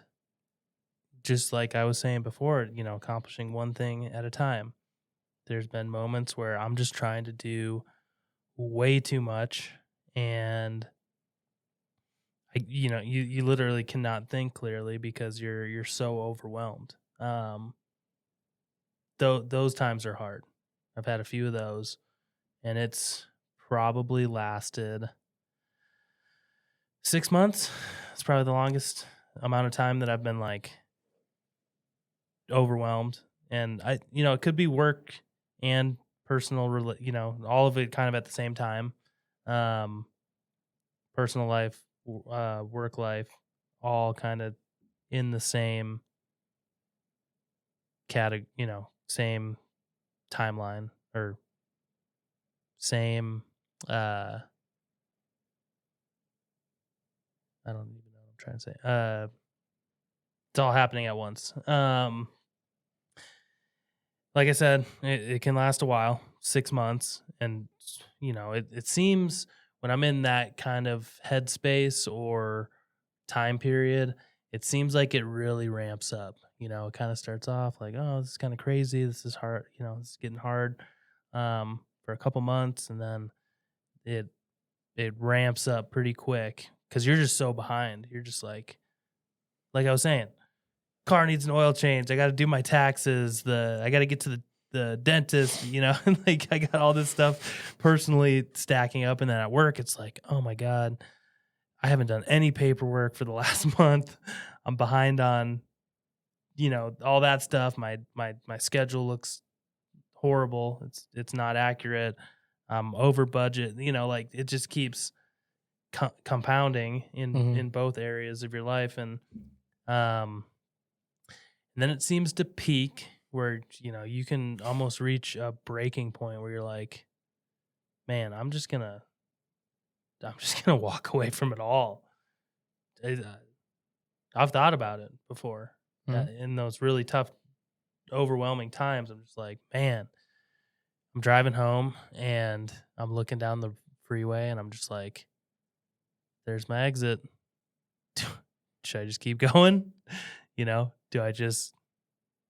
just like I was saying before, accomplishing one thing at a time. There's been moments where I'm just trying to do way too much, and you literally cannot think clearly because you're so overwhelmed. Those times are hard. I've had a few of those, and it's probably lasted 6 months. It's probably the longest amount of time that I've been like overwhelmed. And it could be work and personal, all of it kind of at the same time. Personal life, work life, all kind of in the same same timeline, or same, I don't even know what I'm trying to say. It's all happening at once. Like I said, it can last a while, 6 months. And, it seems when I'm in that kind of headspace or time period, it seems like it really ramps up. You know, it kind of starts off like, oh, this is kind of crazy. This is hard. You know, it's getting hard for a couple months, and then it ramps up pretty quick because you're just so behind. You're just like I was saying, car needs an oil change. I got to do my taxes. I got to get to the dentist, you know, and like I got all this stuff personally stacking up. And then at work, it's like, oh my God, I haven't done any paperwork for the last month. I'm behind on, you know, all that stuff. My schedule looks horrible. It's not accurate. I'm over budget, you know, like it just keeps compounding in both areas of your life. And then it seems to peak where, you know, you can almost reach a breaking point where you're like, man, I'm just gonna walk away from it all. I've thought about it before. In those really tough, overwhelming times. I'm just like, man, I'm driving home and I'm looking down the freeway and I'm just like, there's my exit. Should I just keep going? You know, do I just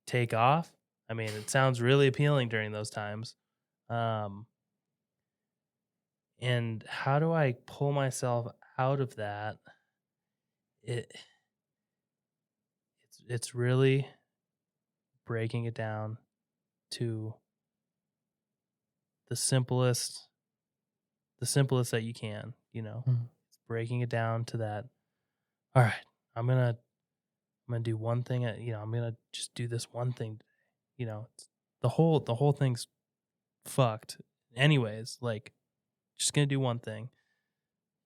take off? I mean, it sounds really appealing during those times. And how do I pull myself out of that? It's really breaking it down to the simplest that you can, you know. It's breaking it down to that. All right, I'm gonna do one thing. You know, I'm gonna just do this one thing. You know, the whole thing's fucked. Anyways, like, just gonna do one thing.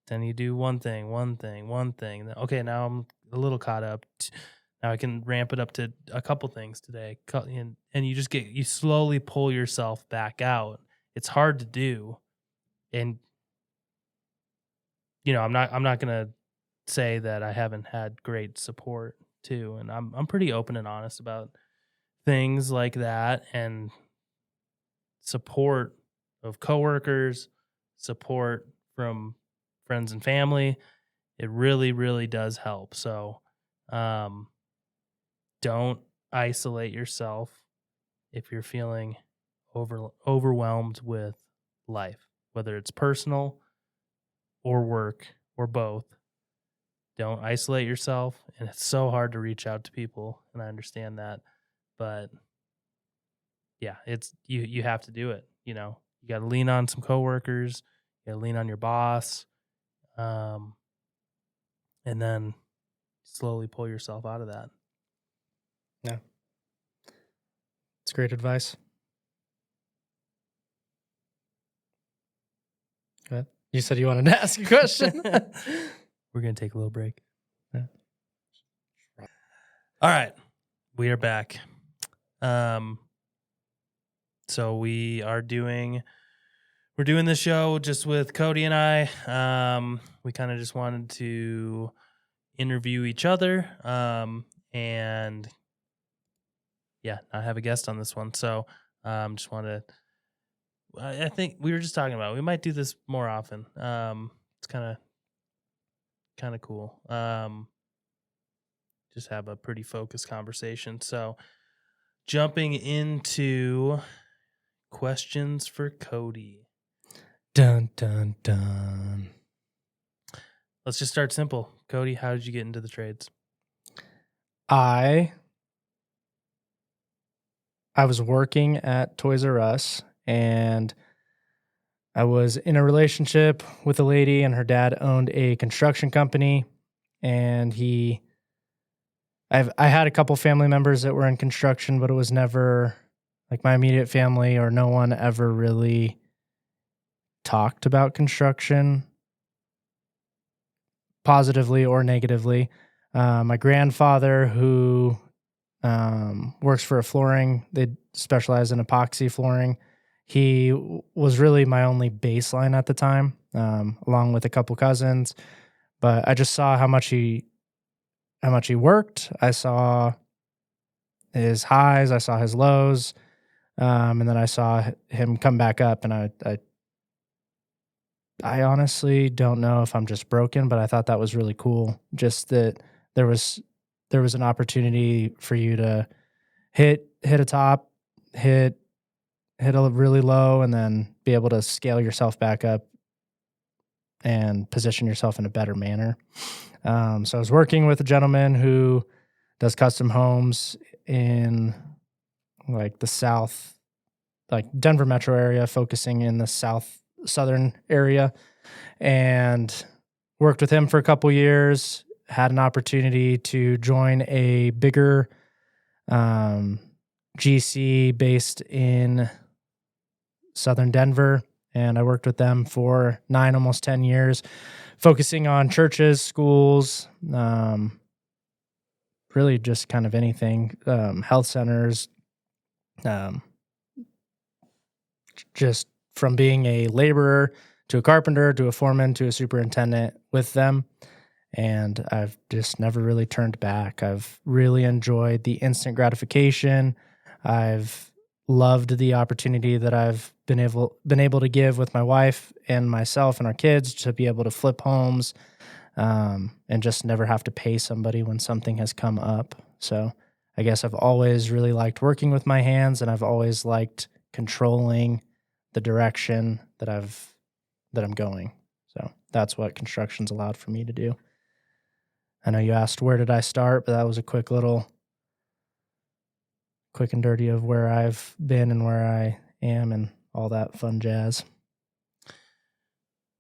Then you do one thing. Okay, now I'm a little caught up. Now I can ramp it up to a couple things today, and you slowly pull yourself back out. It's hard to do, and you know, I'm not gonna say that I haven't had great support too, and I'm pretty open and honest about things like that, and support of coworkers, support from friends and family. It really, really does help. So, don't isolate yourself if you're feeling overwhelmed with life, whether it's personal or work or both. Don't isolate yourself. And it's so hard to reach out to people, and I understand that. But yeah, it's you have to do it. You know, you got to lean on some coworkers, you got to lean on your boss, and then slowly pull yourself out of that. Yeah. It's great advice. Go ahead. You said you wanted to ask a question. We're going to take a little break. Yeah. All right. We are back. So we're doing this show just with Cody and I. We kind of just wanted to interview each other. And yeah, I have a guest on this one. So just want to, I think we were just talking about, we might do this more often. It's kind of cool. Just have a pretty focused conversation. So jumping into questions for Cody. Dun, dun, dun. Let's just start simple. Cody, how did you get into the trades? I was working at Toys R Us, and I was in a relationship with a lady, and her dad owned a construction company, and I had a couple family members that were in construction, but it was never like my immediate family, or no one ever really talked about construction positively or negatively. My grandfather, who works for a flooring, they specialize in epoxy flooring. He was really my only baseline at the time, along with a couple cousins. But I just saw how much he worked. I saw his highs, I saw his lows, and then I saw him come back up. And I honestly don't know if I'm just broken, but I thought that was really cool. Just that there was there was an opportunity for you to hit a top, hit a really low, and then be able to scale yourself back up and position yourself in a better manner. So I was working with a gentleman who does custom homes in like the south, like Denver metro area, focusing in the southern area, and worked with him for a couple years. Had an opportunity to join a bigger GC based in southern Denver, and I worked with them for 9, almost 10 years, focusing on churches, schools, really just kind of anything, health centers, just from being a laborer to a carpenter to a foreman to a superintendent with them. And I've just never really turned back. I've really enjoyed the instant gratification. I've loved the opportunity that I've been able to give with my wife and myself and our kids to be able to flip homes, and just never have to pay somebody when something has come up. So I guess I've always really liked working with my hands, and I've always liked controlling the direction that I'm going. So that's what construction's allowed for me to do. I know you asked where did I start, but that was a quick and dirty of where I've been and where I am and all that fun jazz.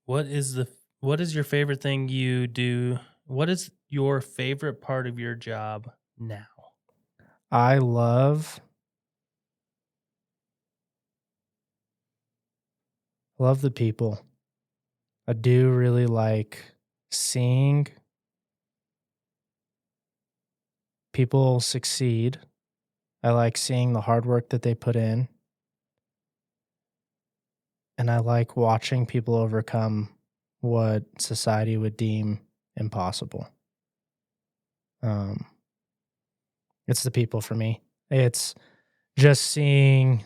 What is your favorite thing you do? What is your favorite part of your job now? I love the people. I do really like seeing people succeed. I like seeing the hard work that they put in. And I like watching people overcome what society would deem impossible. It's the people for me. It's just seeing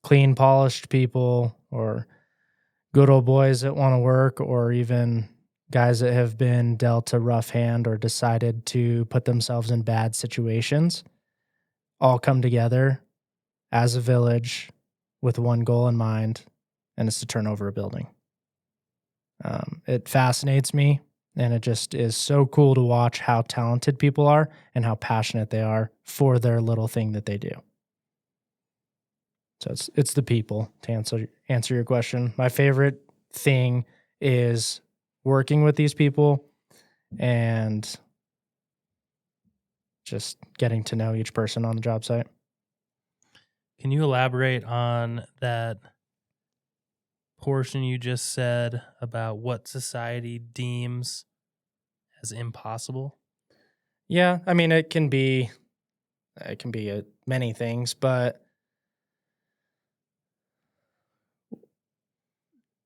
clean, polished people, or good old boys that want to work, or even guys that have been dealt a rough hand or decided to put themselves in bad situations, all come together as a village with one goal in mind, and it's to turn over a building. It fascinates me, and it just is so cool to watch how talented people are and how passionate they are for their little thing that they do. So it's the people, to answer your question. My favorite thing is working with these people and just getting to know each person on the job site. Can you elaborate on that portion you just said about what society deems as impossible? Yeah, I mean, it can be many things, but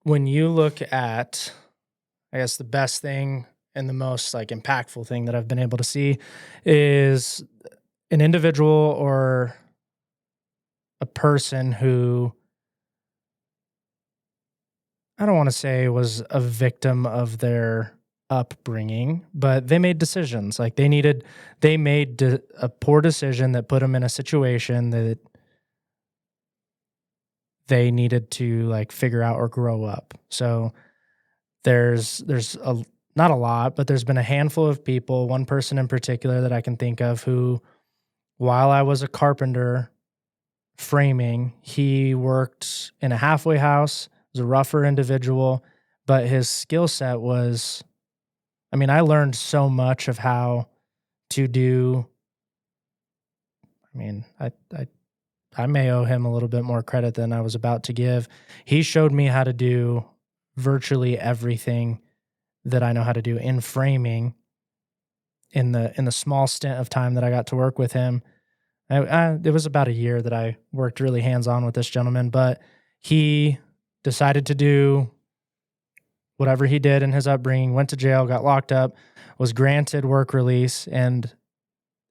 when you look at, I guess, the best thing and the most like impactful thing that I've been able to see is an individual or a person who, I don't want to say was a victim of their upbringing, but they made decisions. Like they made a poor decision that put them in a situation that they needed to like figure out or grow up. So there's not a lot, but there's been a handful of people, one person in particular that I can think of who, while I was a carpenter framing, he worked in a halfway house, was a rougher individual, but his skill set was, I mean, I learned so much of how to do, I mean, I may owe him a little bit more credit than I was about to give. He showed me how to do virtually everything that I know how to do in framing in the small stint of time that I got to work with him. It was about a year that I worked really hands-on with this gentleman, but he decided to do whatever he did in his upbringing, went to jail, got locked up, was granted work release, and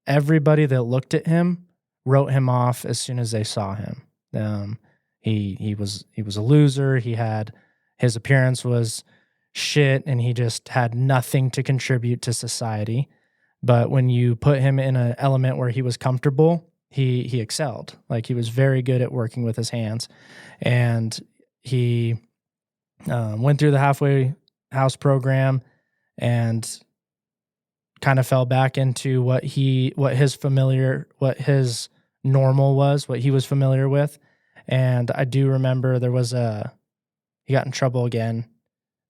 everybody that looked at him wrote him off as soon as they saw him. He was a loser. His appearance was shit, and he just had nothing to contribute to society. But when you put him in an element where he was comfortable, he excelled. Like he was very good at working with his hands, and he went through the halfway house program and kind of fell back into what his normal was, what he was familiar with. And I do remember he got in trouble again,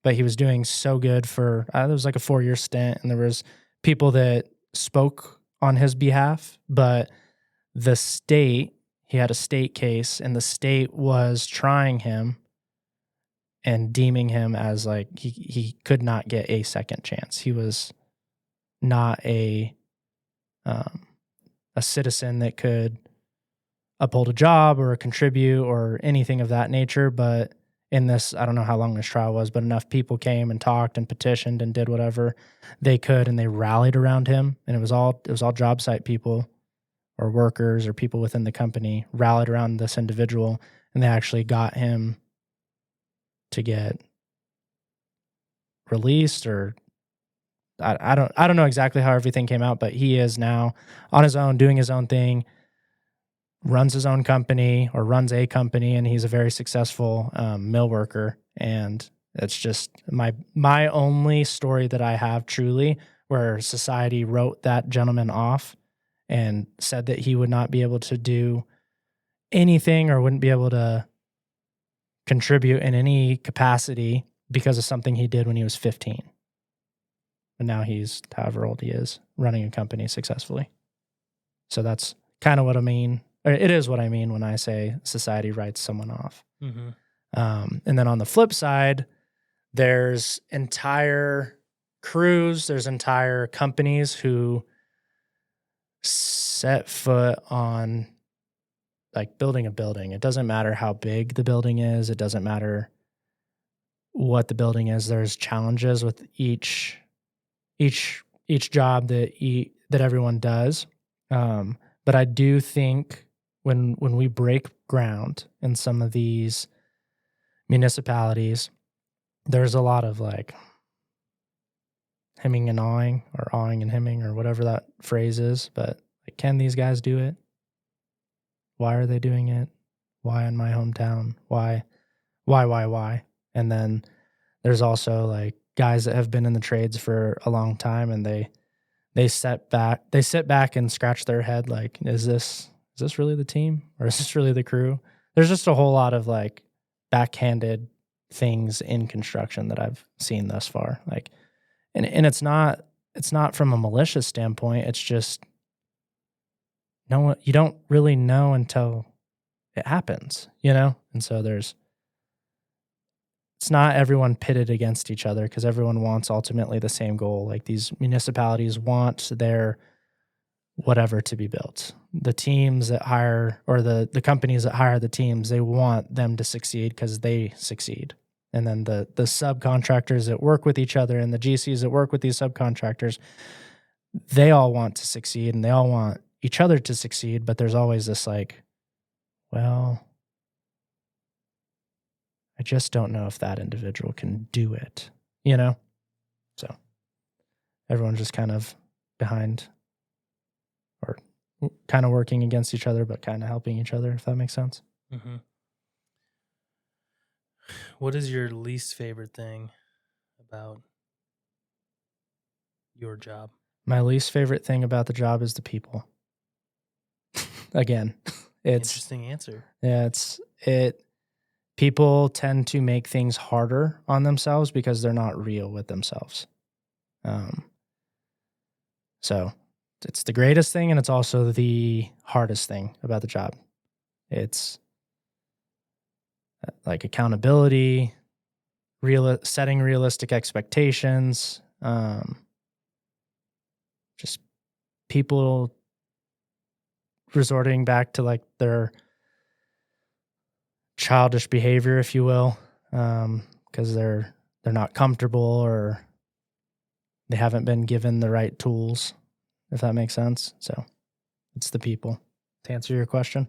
but he was doing so good for, it was like a 4-year stint, and there was people that spoke on his behalf, but he had a state case, and the state was trying him and deeming him as like, he could not get a second chance. He was not a citizen that could uphold a job or contribute or anything of that nature. But in this, I don't know how long this trial was, but enough people came and talked and petitioned and did whatever they could, and they rallied around him. And it was all job site people or workers or people within the company rallied around this individual, and they actually got him to get released, or I don't know exactly how everything came out, but he is now on his own, doing his own thing, runs his own company or runs a company, and he's a very successful mill worker. And it's just my only story that I have truly where society wrote that gentleman off and said that he would not be able to do anything or wouldn't be able to contribute in any capacity because of something he did when he was 15. And now he's however old he is, running a company successfully. So that's kind of what I mean. Or it is what I mean when I say society writes someone off. Mm-hmm. And then on the flip side, there's entire crews, there's entire companies who set foot on like building a building. It doesn't matter how big the building is. It doesn't matter what the building is. There's challenges with each job that everyone does. But I do think when we break ground in some of these municipalities, there's a lot of like hemming and awing, or awing and hemming, or whatever that phrase is. But like, can these guys do it? Why are they doing it? Why in my hometown? Why? And then there's also like guys that have been in the trades for a long time, and they sit back and scratch their head like, is this really the team, or is this really the crew? There's just a whole lot of like backhanded things in construction that I've seen thus far. Like, and it's not from a malicious standpoint. It's just you don't really know until it happens, you know? And so it's not everyone pitted against each other, because everyone wants ultimately the same goal. Like these municipalities want their whatever to be built. The teams that hire, or the companies that hire the teams, they want them to succeed because they succeed. And then the subcontractors that work with each other and the GCs that work with these subcontractors, they all want to succeed and they all want each other to succeed. But there's always this like, well, I just don't know if that individual can do it, you know? So everyone's just kind of behind, or kind of working against each other, but kind of helping each other, if that makes sense. Mm-hmm. What is your least favorite thing about your job? My least favorite thing about the job is the people. Again, it's interesting answer. Yeah, people tend to make things harder on themselves because they're not real with themselves. So it's the greatest thing, and it's also the hardest thing about the job. It's like accountability, setting realistic expectations, just people resorting back to like their childish behavior, if you will, because they're not comfortable, or they haven't been given the right tools, if that makes sense. So it's the people, to answer your question.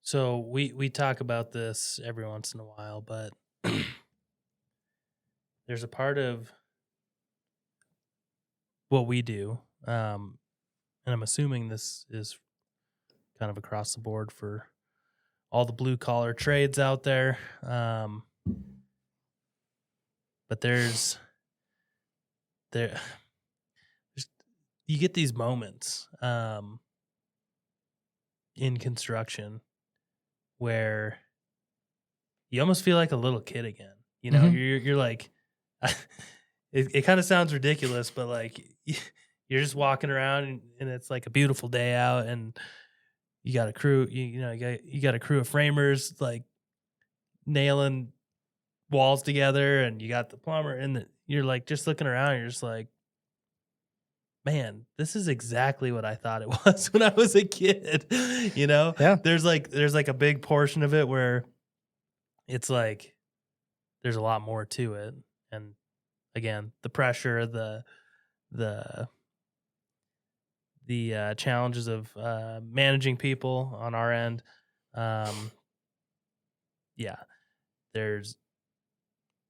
So we talk about this every once in a while, but there's a part of what we do, and I'm assuming this is kind of across the board for all the blue collar trades out there. But there's you get these moments in construction where you almost feel like a little kid again. You know, you're like, it kind of sounds ridiculous, but like you're just walking around and it's like a beautiful day out, and you got a crew, you got a crew of framers like nailing walls together, and you got the plumber, and you're like just looking around, and you're just like, man, this is exactly what I thought it was when I was a kid. You know, Yeah. There's like a big portion of it where it's like there's a lot more to it, and again, the pressure, the challenges of managing people on our end. Yeah, there's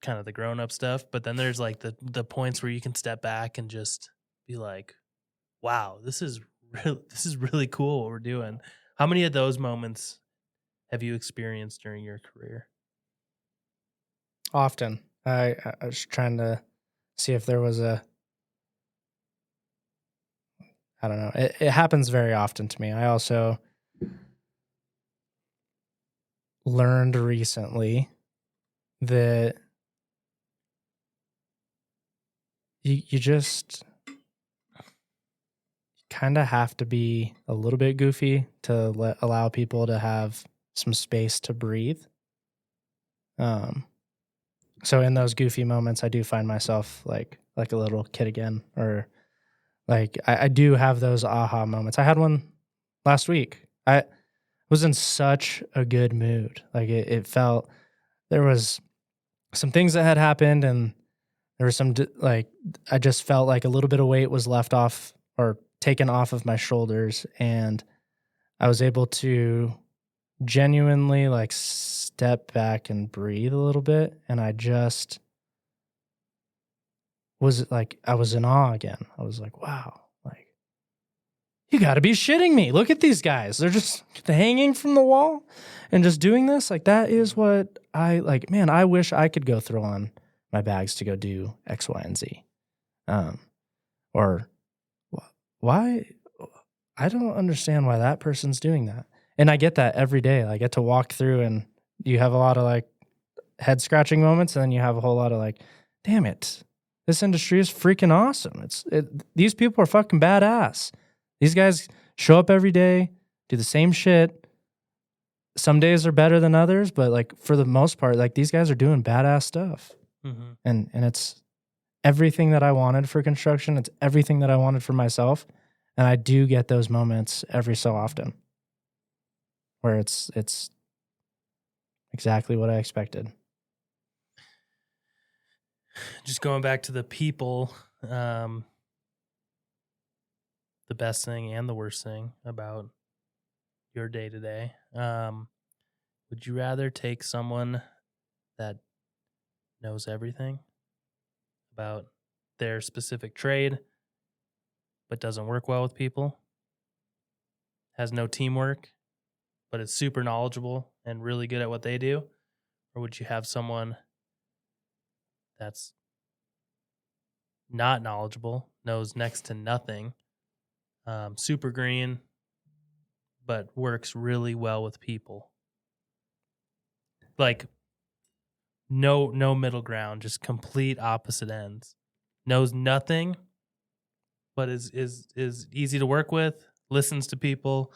kind of the grown up stuff, but then there's like the points where you can step back and just be like, wow, this is really cool what we're doing. How many of those moments have you experienced during your career? Often. I was trying to see if there was I don't know. It happens very often to me. I also learned recently that you just kind of have to be a little bit goofy to allow people to have some space to breathe. So in those goofy moments, I do find myself like a little kid again, or like I do have those aha moments. I had one last week. I was in such a good mood. Like it felt, there was some things that had happened, and there was some like, I just felt like a little bit of weight was left off or taken off of my shoulders, and I was able to genuinely like step back and breathe a little bit, and I just was like, I was in awe again. I was like, wow, like, you got to be shitting me. Look at these guys. They're just hanging from the wall and just doing this. Like, that is what I like, man, I wish I could go throw on my bags to go do X, Y, and Z. Or why? I don't understand why that person's doing that. And I get that every day. I get to walk through, and you have a lot of like head scratching moments, and then you have a whole lot of like, damn it, this industry is freaking awesome. These people are fucking badass. These guys show up every day, do the same shit. Some days are better than others, but like for the most part, like these guys are doing badass stuff. Mm-hmm. And it's everything that I wanted for construction. It's everything that I wanted for myself. And I do get those moments every so often where it's exactly what I expected. Just going back to the people, the best thing and the worst thing about your day to day. Would you rather take someone that knows everything about their specific trade, but doesn't work well with people, has no teamwork, but is super knowledgeable and really good at what they do? Or would you have someone that's not knowledgeable, knows next to nothing, super green, but works really well with people? Like no middle ground, just complete opposite ends. Knows nothing, but is easy to work with, listens to people,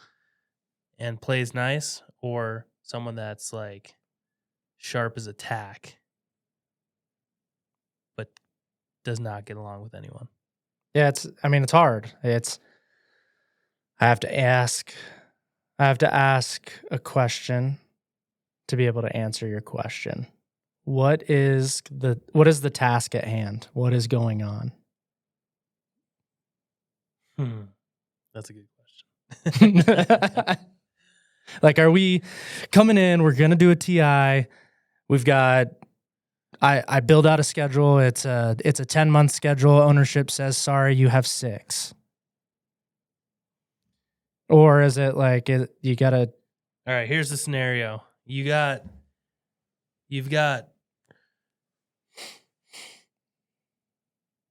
and plays nice. Or someone that's like sharp as a tack, but does not get along with anyone. Yeah, it's hard. I have to ask a question to be able to answer your question. What is the task at hand? What is going on? That's a good question. Like, are we coming in? We're going to do a TI. We've got I build out a schedule. It's a 10-month schedule. Ownership says, sorry, you have 6. Or is it like you gotta? All right, here's the scenario. You've got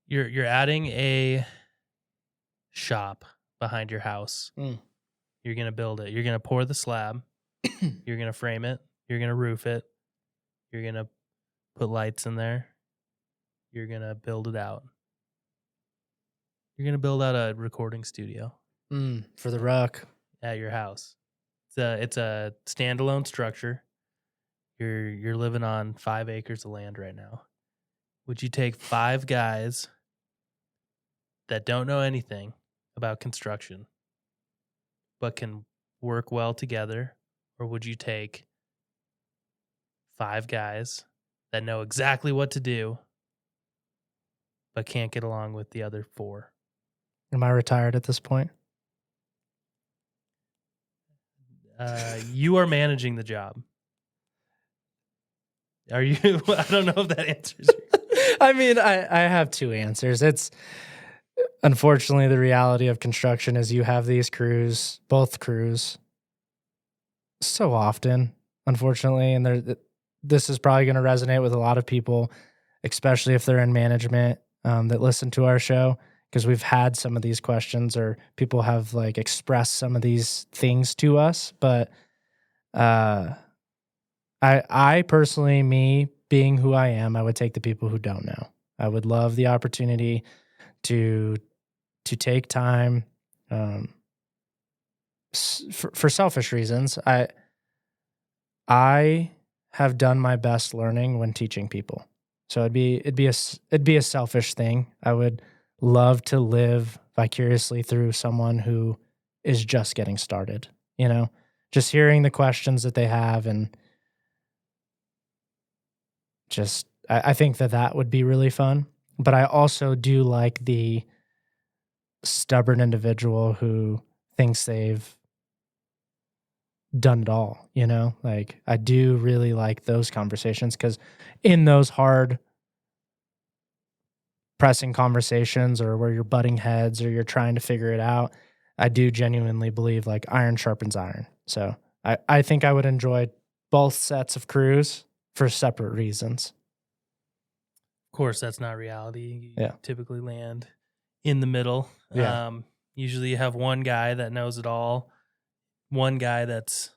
you're adding a shop behind your house. You're gonna build it. You're gonna pour the slab. You're gonna frame it. You're gonna roof it. You're gonna put lights in there. You're gonna build it out. You're gonna build out a recording studio For the Ruck. at your house. It's a standalone structure. You're living on 5 acres of land right now. Would you take 5 guys that don't know anything about construction but can work well together, or would you take 5 guys that know exactly what to do but can't get along with the other 4? Am I retired at this point? You are managing the job. Are you? I don't know if that answers you. I mean, I have 2 answers. It's unfortunately the reality of construction is you have these crews, both crews, so often, unfortunately, and this is probably going to resonate with a lot of people, especially if they're in management that listen to our show, because we've had some of these questions or people have like expressed some of these things to us. But I personally, me being who I am, I would take the people who don't know. I would love the opportunity to take time for selfish reasons. I have done my best learning when teaching people. So it'd be a selfish thing. I would love to live vicariously through someone who is just getting started, just hearing the questions that they have, and just I think that would be really fun. But I also do like the stubborn individual who thinks they've done it all, like I do really like those conversations, because in those hard pressing conversations or where you're butting heads or you're trying to figure it out, I do genuinely believe like iron sharpens iron. So I think I would enjoy both sets of crews for separate reasons. Of course, that's not reality. You Yeah. typically land in the middle. Yeah. Usually you have one guy that knows it all, one guy that's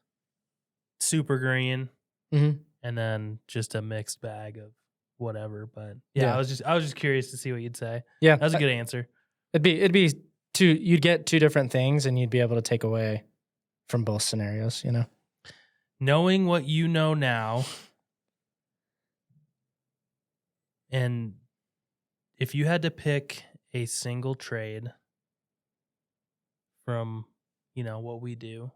super green, Mm-hmm. and then just a mixed bag of whatever. But Yeah. I was just curious to see what you'd say. Yeah. That was a good answer. It'd be you'd get 2 different things and you'd be able to take away from both scenarios, Knowing what you know now, and if you had to pick a single trade from, what we do,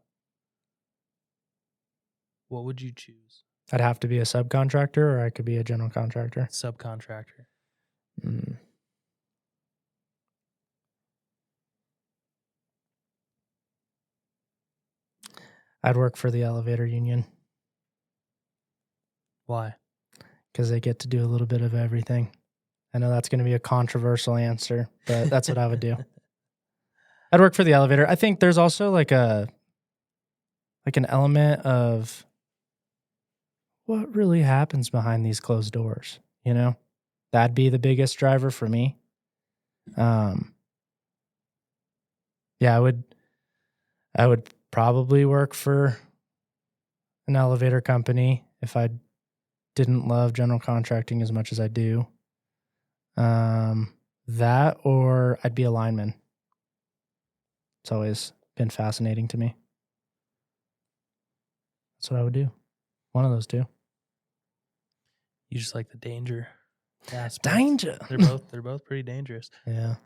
what would you choose? I'd have to be a subcontractor or I could be a general contractor. Subcontractor. I'd work for the elevator union. Why? Because they get to do a little bit of everything. I know that's going to be a controversial answer, but that's what I would do. I'd work for the elevator. I think there's also like an element of what really happens behind these closed doors, That'd be the biggest driver for me. Yeah, I would probably work for an elevator company if I didn't love general contracting as much as I do. That, or I'd be a lineman. It's always been fascinating to me. That's what I would do. One of those 2. You just like the danger aspect. Danger. They're both pretty dangerous. Yeah.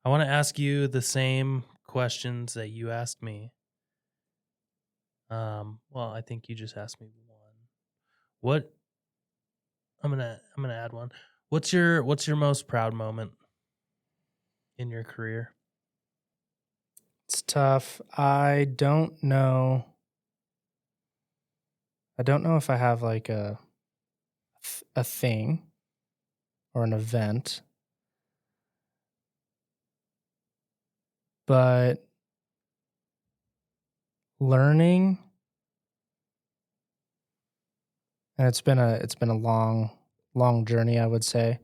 I want to ask you the same questions that you asked me. Well, I think you just asked me one. I'm gonna add one. What's your most proud moment in your career? It's tough. I don't know if I have like a a thing or an event, but learning, and it's been a long journey, I would say,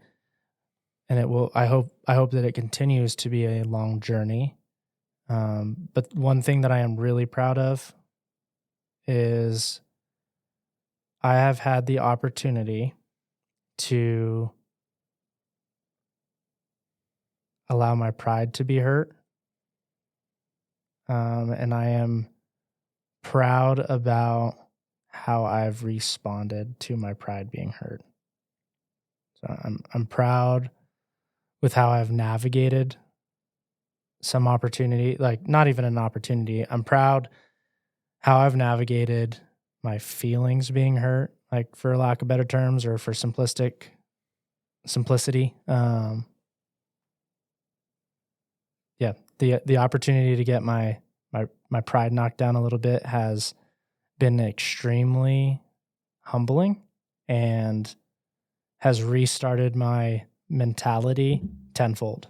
and it will. I hope that it continues to be a long journey. But one thing that I am really proud of is I have had the opportunity to allow my pride to be hurt. And I am proud about how I've responded to my pride being hurt. So I'm proud with how I've navigated some opportunity, like not even an opportunity. I'm proud how I've navigated my feelings being hurt, like for lack of better terms or for simplicity. Yeah, the opportunity to get my pride knocked down a little bit has been extremely humbling and has restarted my mentality tenfold.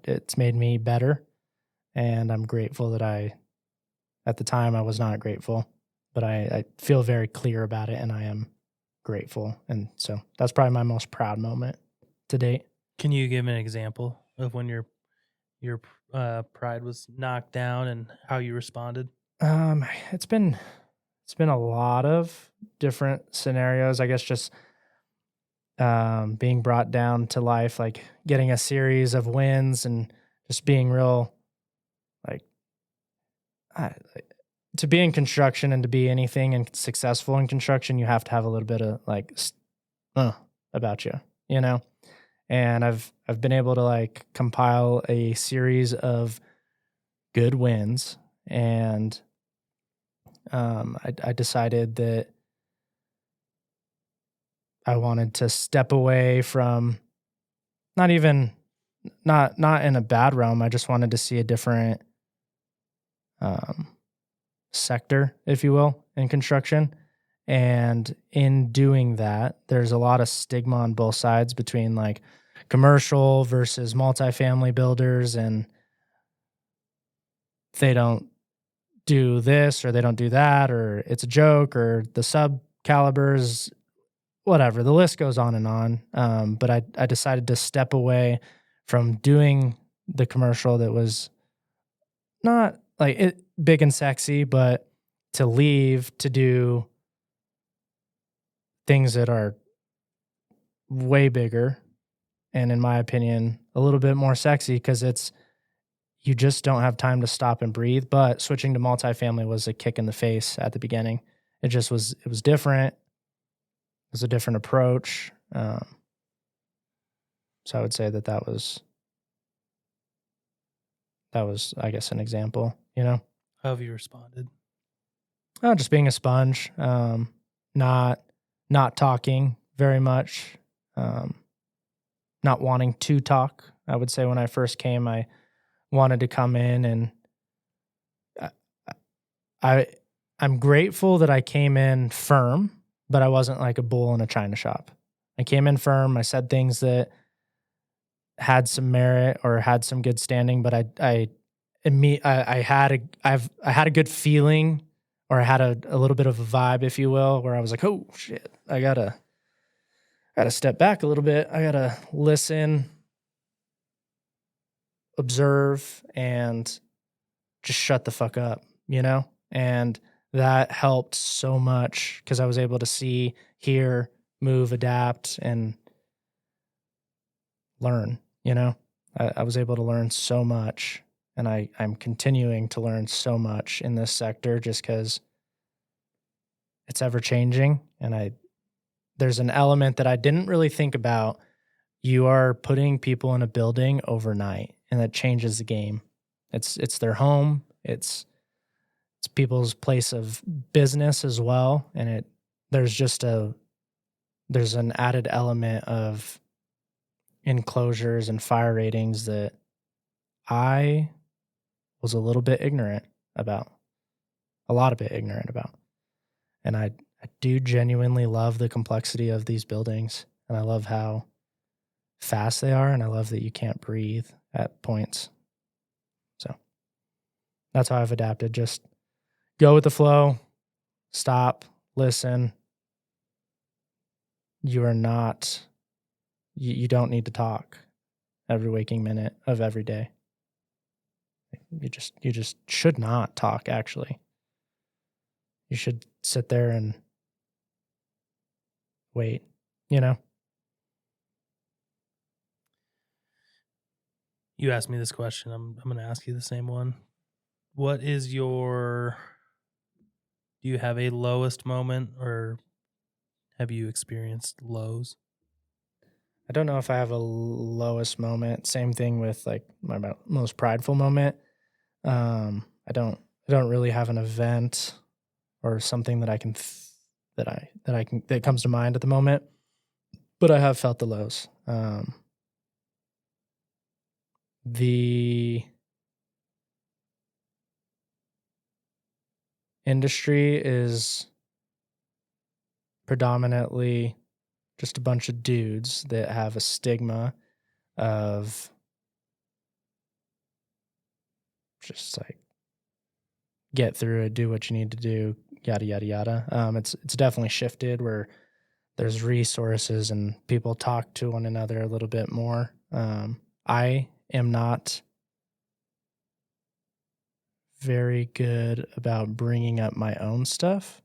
It's made me better, and I'm grateful that at the time I was not grateful, but I feel very clear about it, and I am grateful. And so that's probably my most proud moment to date. Can you give an example of when your pride was knocked down and how you responded? It's been a lot of different scenarios. I guess just being brought down to life, like getting a series of wins and just being real, like, to be in construction and to be anything and successful in construction, you have to have a little bit of like about you, you know. And I've been able to like compile a series of good wins, and I decided that I wanted to step away from not even not in a bad realm. I just wanted to see a different sector, if you will, in construction. And in doing that, there's a lot of stigma on both sides between like commercial versus multifamily builders, and they don't do this or they don't do that, or it's a joke, or the sub calibers, whatever. The list goes on and on. But I decided to step away from doing the commercial that was not like it big and sexy, but to leave to do things that are way bigger and, in my opinion, a little bit more sexy, because you just don't have time to stop and breathe. But switching to multifamily was a kick in the face at the beginning. It was different. It was a different approach. So I would say that was, I guess, an example, you know? How have you responded? Just being a sponge, not talking very much, not wanting to talk. I would say when I first came, I wanted to come in, and I'm grateful that I came in firm, but I wasn't like a bull in a china shop. I came in firm. I said things that had some merit or had some good standing, but I had a good feeling, or I had a little bit of a vibe, if you will, where I was like, oh shit, I gotta step back a little bit. I gotta listen, observe, and just shut the fuck up, you know? And that helped so much because I was able to see, hear, move, adapt, and learn, you know? I was able to learn so much, and I'm continuing to learn so much in this sector just because it's ever changing. And there's an element that I didn't really think about. You are putting people in a building overnight, and that changes the game. It's their home. It's people's place of business as well, and there's an added element of enclosures and fire ratings that I was a lot of bit ignorant about, and I I do genuinely love the complexity of these buildings, and I love how fast they are, and I love that you can't breathe at points. So that's how I've adapted. Just go with the flow, stop, listen. You don't need to talk every waking minute of every day. You just should not talk, actually. You should sit there and wait, you know? You asked me this question. I'm going to ask you the same one. What is do you have a lowest moment, or have you experienced lows? I don't know if I have a lowest moment. Same thing with like my most prideful moment. I don't really have an event or something that I can that comes to mind at the moment, but I have felt the lows. The industry is predominantly just a bunch of dudes that have a stigma of just like get through it, do what you need to do, yada yada yada. It's definitely shifted where there's resources and people talk to one another a little bit more. I am not very good about bringing up my own stuff,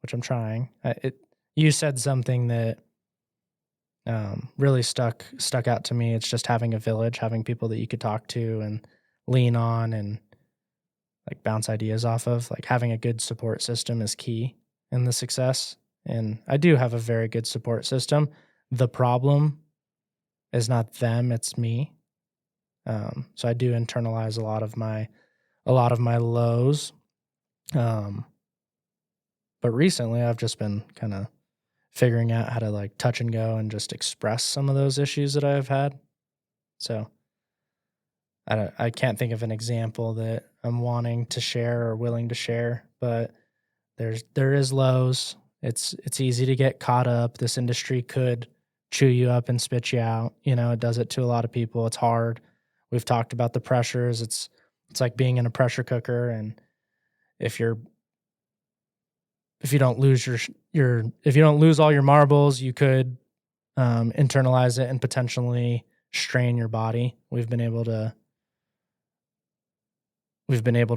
which I'm trying. You said something that really stuck out to me. It's just having a village, having people that you could talk to and lean on and like bounce ideas off of. Like having a good support system is key in the success. And I do have a very good support system. The problem is not them, it's me. So I do internalize a lot of my lows. But recently I've just been kind of figuring out how to like touch and go and just express some of those issues that I've had. So I can't think of an example that I'm wanting to share or willing to share, but there is lows. It's easy to get caught up. This industry could chew you up and spit you out. You know, it does it to a lot of people. It's hard. We've talked about the pressures. It's like being in a pressure cooker, and if you don't lose if you don't lose all your marbles, you could internalize it and potentially strain your body. We've been able to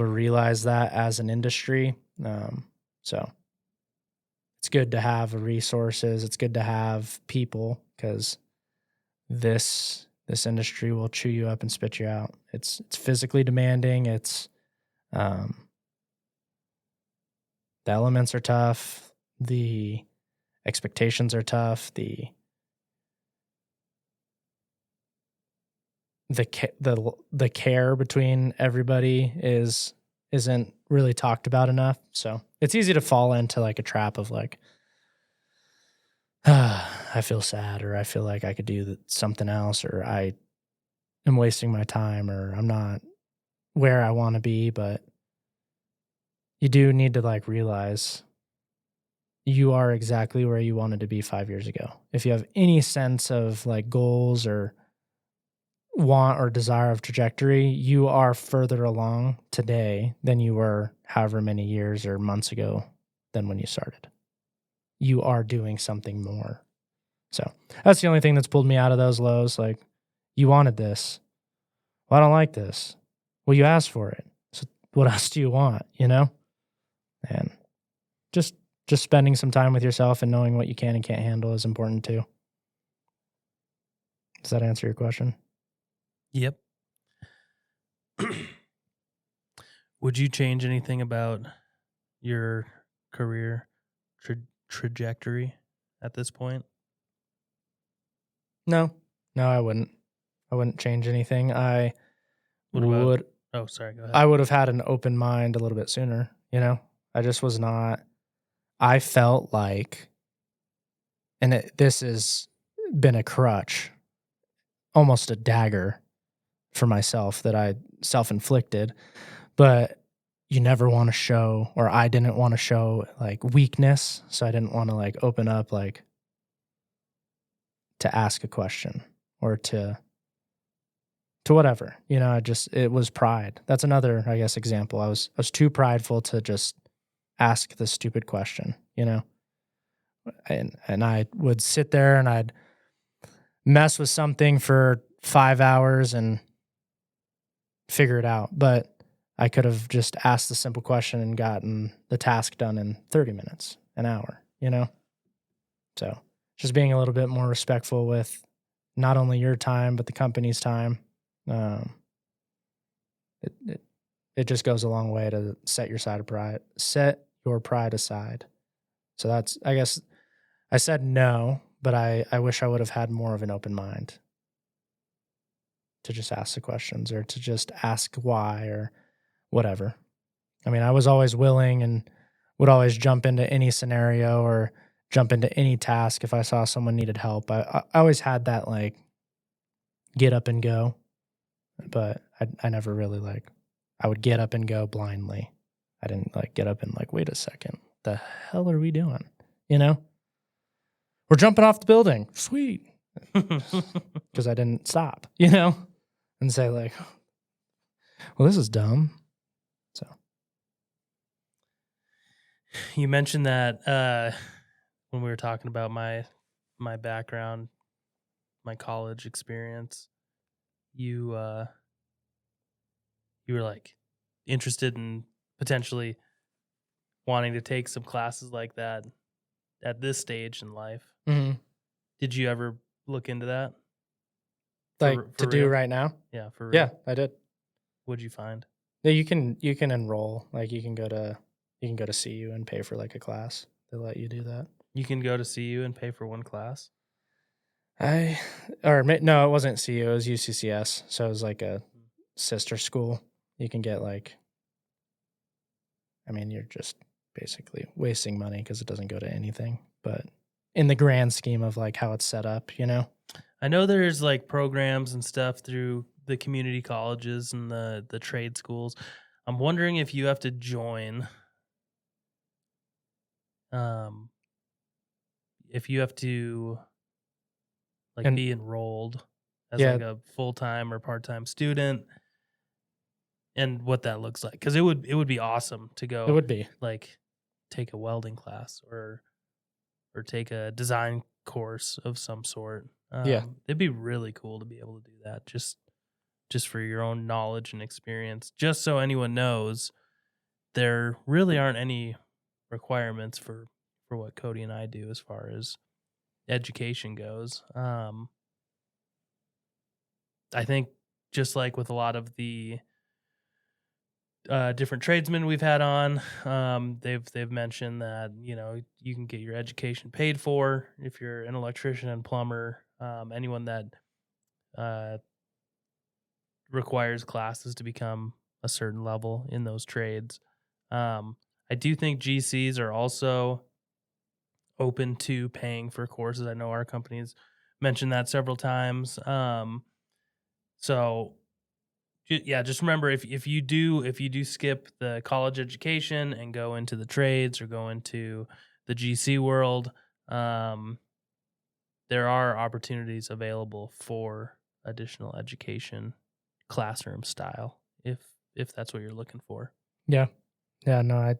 realize that as an industry. So it's good to have resources. It's good to have people, because this industry will chew you up and spit you out. It's physically demanding. It's the elements are tough. The expectations are tough. The care between everybody isn't really talked about enough. So it's easy to fall into like a trap of like, I feel sad, or I feel like I could do something else, or I am wasting my time, or I'm not where I want to be. But you do need to like realize you are exactly where you wanted to be 5 years ago. If you have any sense of like goals or want or desire of trajectory, you are further along today than you were however many years or months ago than when you started. You are doing something more. So that's the only thing that's pulled me out of those lows. Like, you wanted this. Well, I don't like this. Well, you asked for it. So what else do you want, you know? And just spending some time with yourself and knowing what you can and can't handle is important too. Does that answer your question? Yep. Would you change anything about your career trajectory at this point? No, I wouldn't. I wouldn't change anything. I would. Oh, sorry. Go ahead. I would have had an open mind a little bit sooner. You know, I just was not. I felt like, and this has been a crutch, almost a dagger for myself that I self-inflicted. But you never want to show, or I didn't want to show like weakness. So I didn't want to like open up like to ask a question or to whatever, it was pride. That's another, I guess, example. I was too prideful to just ask the stupid question, and I would sit there and I'd mess with something for 5 hours and figure it out. But I could have just asked the simple question and gotten the task done in 30 minutes, an hour, So just being a little bit more respectful with not only your time, but the company's time. It just goes a long way to set your pride aside. So that's, I guess, I said no, but I wish I would have had more of an open mind to just ask the questions or to just ask why or whatever. I mean, I was always willing and would always jump into any scenario or jump into any task if I saw someone needed help. I always had that like get up and go, but I never really I would get up and go blindly. I didn't like get up and like, wait a second, the hell are we doing? We're jumping off the building. Sweet. Because I didn't stop, and say like, well, this is dumb. So you mentioned that when we were talking about my background, my college experience, you were like interested in potentially wanting to take some classes like that at this stage in life. Mm-hmm. Did you ever look into that? Like for do right now? Yeah, for real. Yeah, I did. What'd you find? Yeah, you can enroll. Like you can go to CU and pay for like a class. They let you do that. You can go to CU and pay for one class? No, it wasn't CU. It was UCCS. So it was like a sister school. You can get like, I mean, you're just basically wasting money because it doesn't go to anything. But in the grand scheme of like how it's set up, I know there's like programs and stuff through the community colleges and the trade schools. I'm wondering if you have to join, if you have to like be enrolled as like a full-time or part-time student, and what that looks like. Because it would be awesome to go. It would be like take a welding class or take a design course of some sort. It'd be really cool to be able to do that just for your own knowledge and experience. Just so anyone knows, there really aren't any requirements for what Cody and I do as far as education goes. I think just like with a lot of the different tradesmen we've had on, they've mentioned that you can get your education paid for if you're an electrician and plumber. Anyone that requires classes to become a certain level in those trades. I do think GCs are also open to paying for courses. I know our company's mentioned that several times. So yeah, just remember if you do skip the college education and go into the trades or go into the GC world, there are opportunities available for additional education, classroom style, if that's what you're looking for. Yeah. No,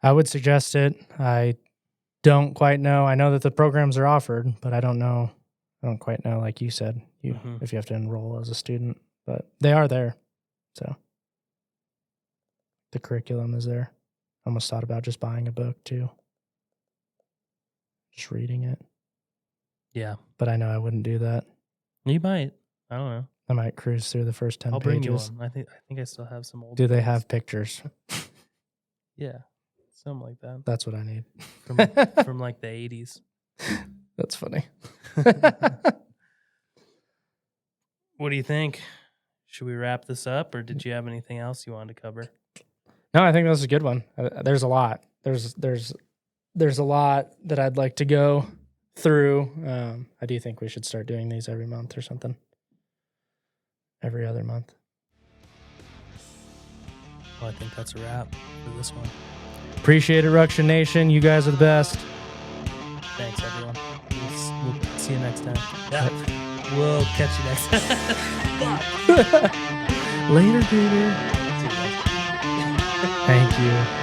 I would suggest it. I don't quite know. I know that the programs are offered, but I don't quite know, like you said, if you have to enroll as a student, but they are there. So the curriculum is there. I almost thought about just buying a book too. Just reading it. Yeah. But I know I wouldn't do that. You might. I don't know. I might cruise through the first 10 I'll pages. bring you one. I think I still have some old. Do they have pictures? Yeah. Something like that. That's what I need. From like the 80s. That's funny. What do you think? Should we wrap this up, or did you have anything else you wanted to cover? No, I think that was a good one. There's a lot. There's a lot that I'd like to go through. I do think we should start doing these every month or something. Every other month. Well, I think that's a wrap for this one. Appreciate it, Ruction Nation. You guys are the best. Thanks, everyone. We'll see you next time. Yeah. We'll catch you next time. Later, baby. See you guys. Thank you.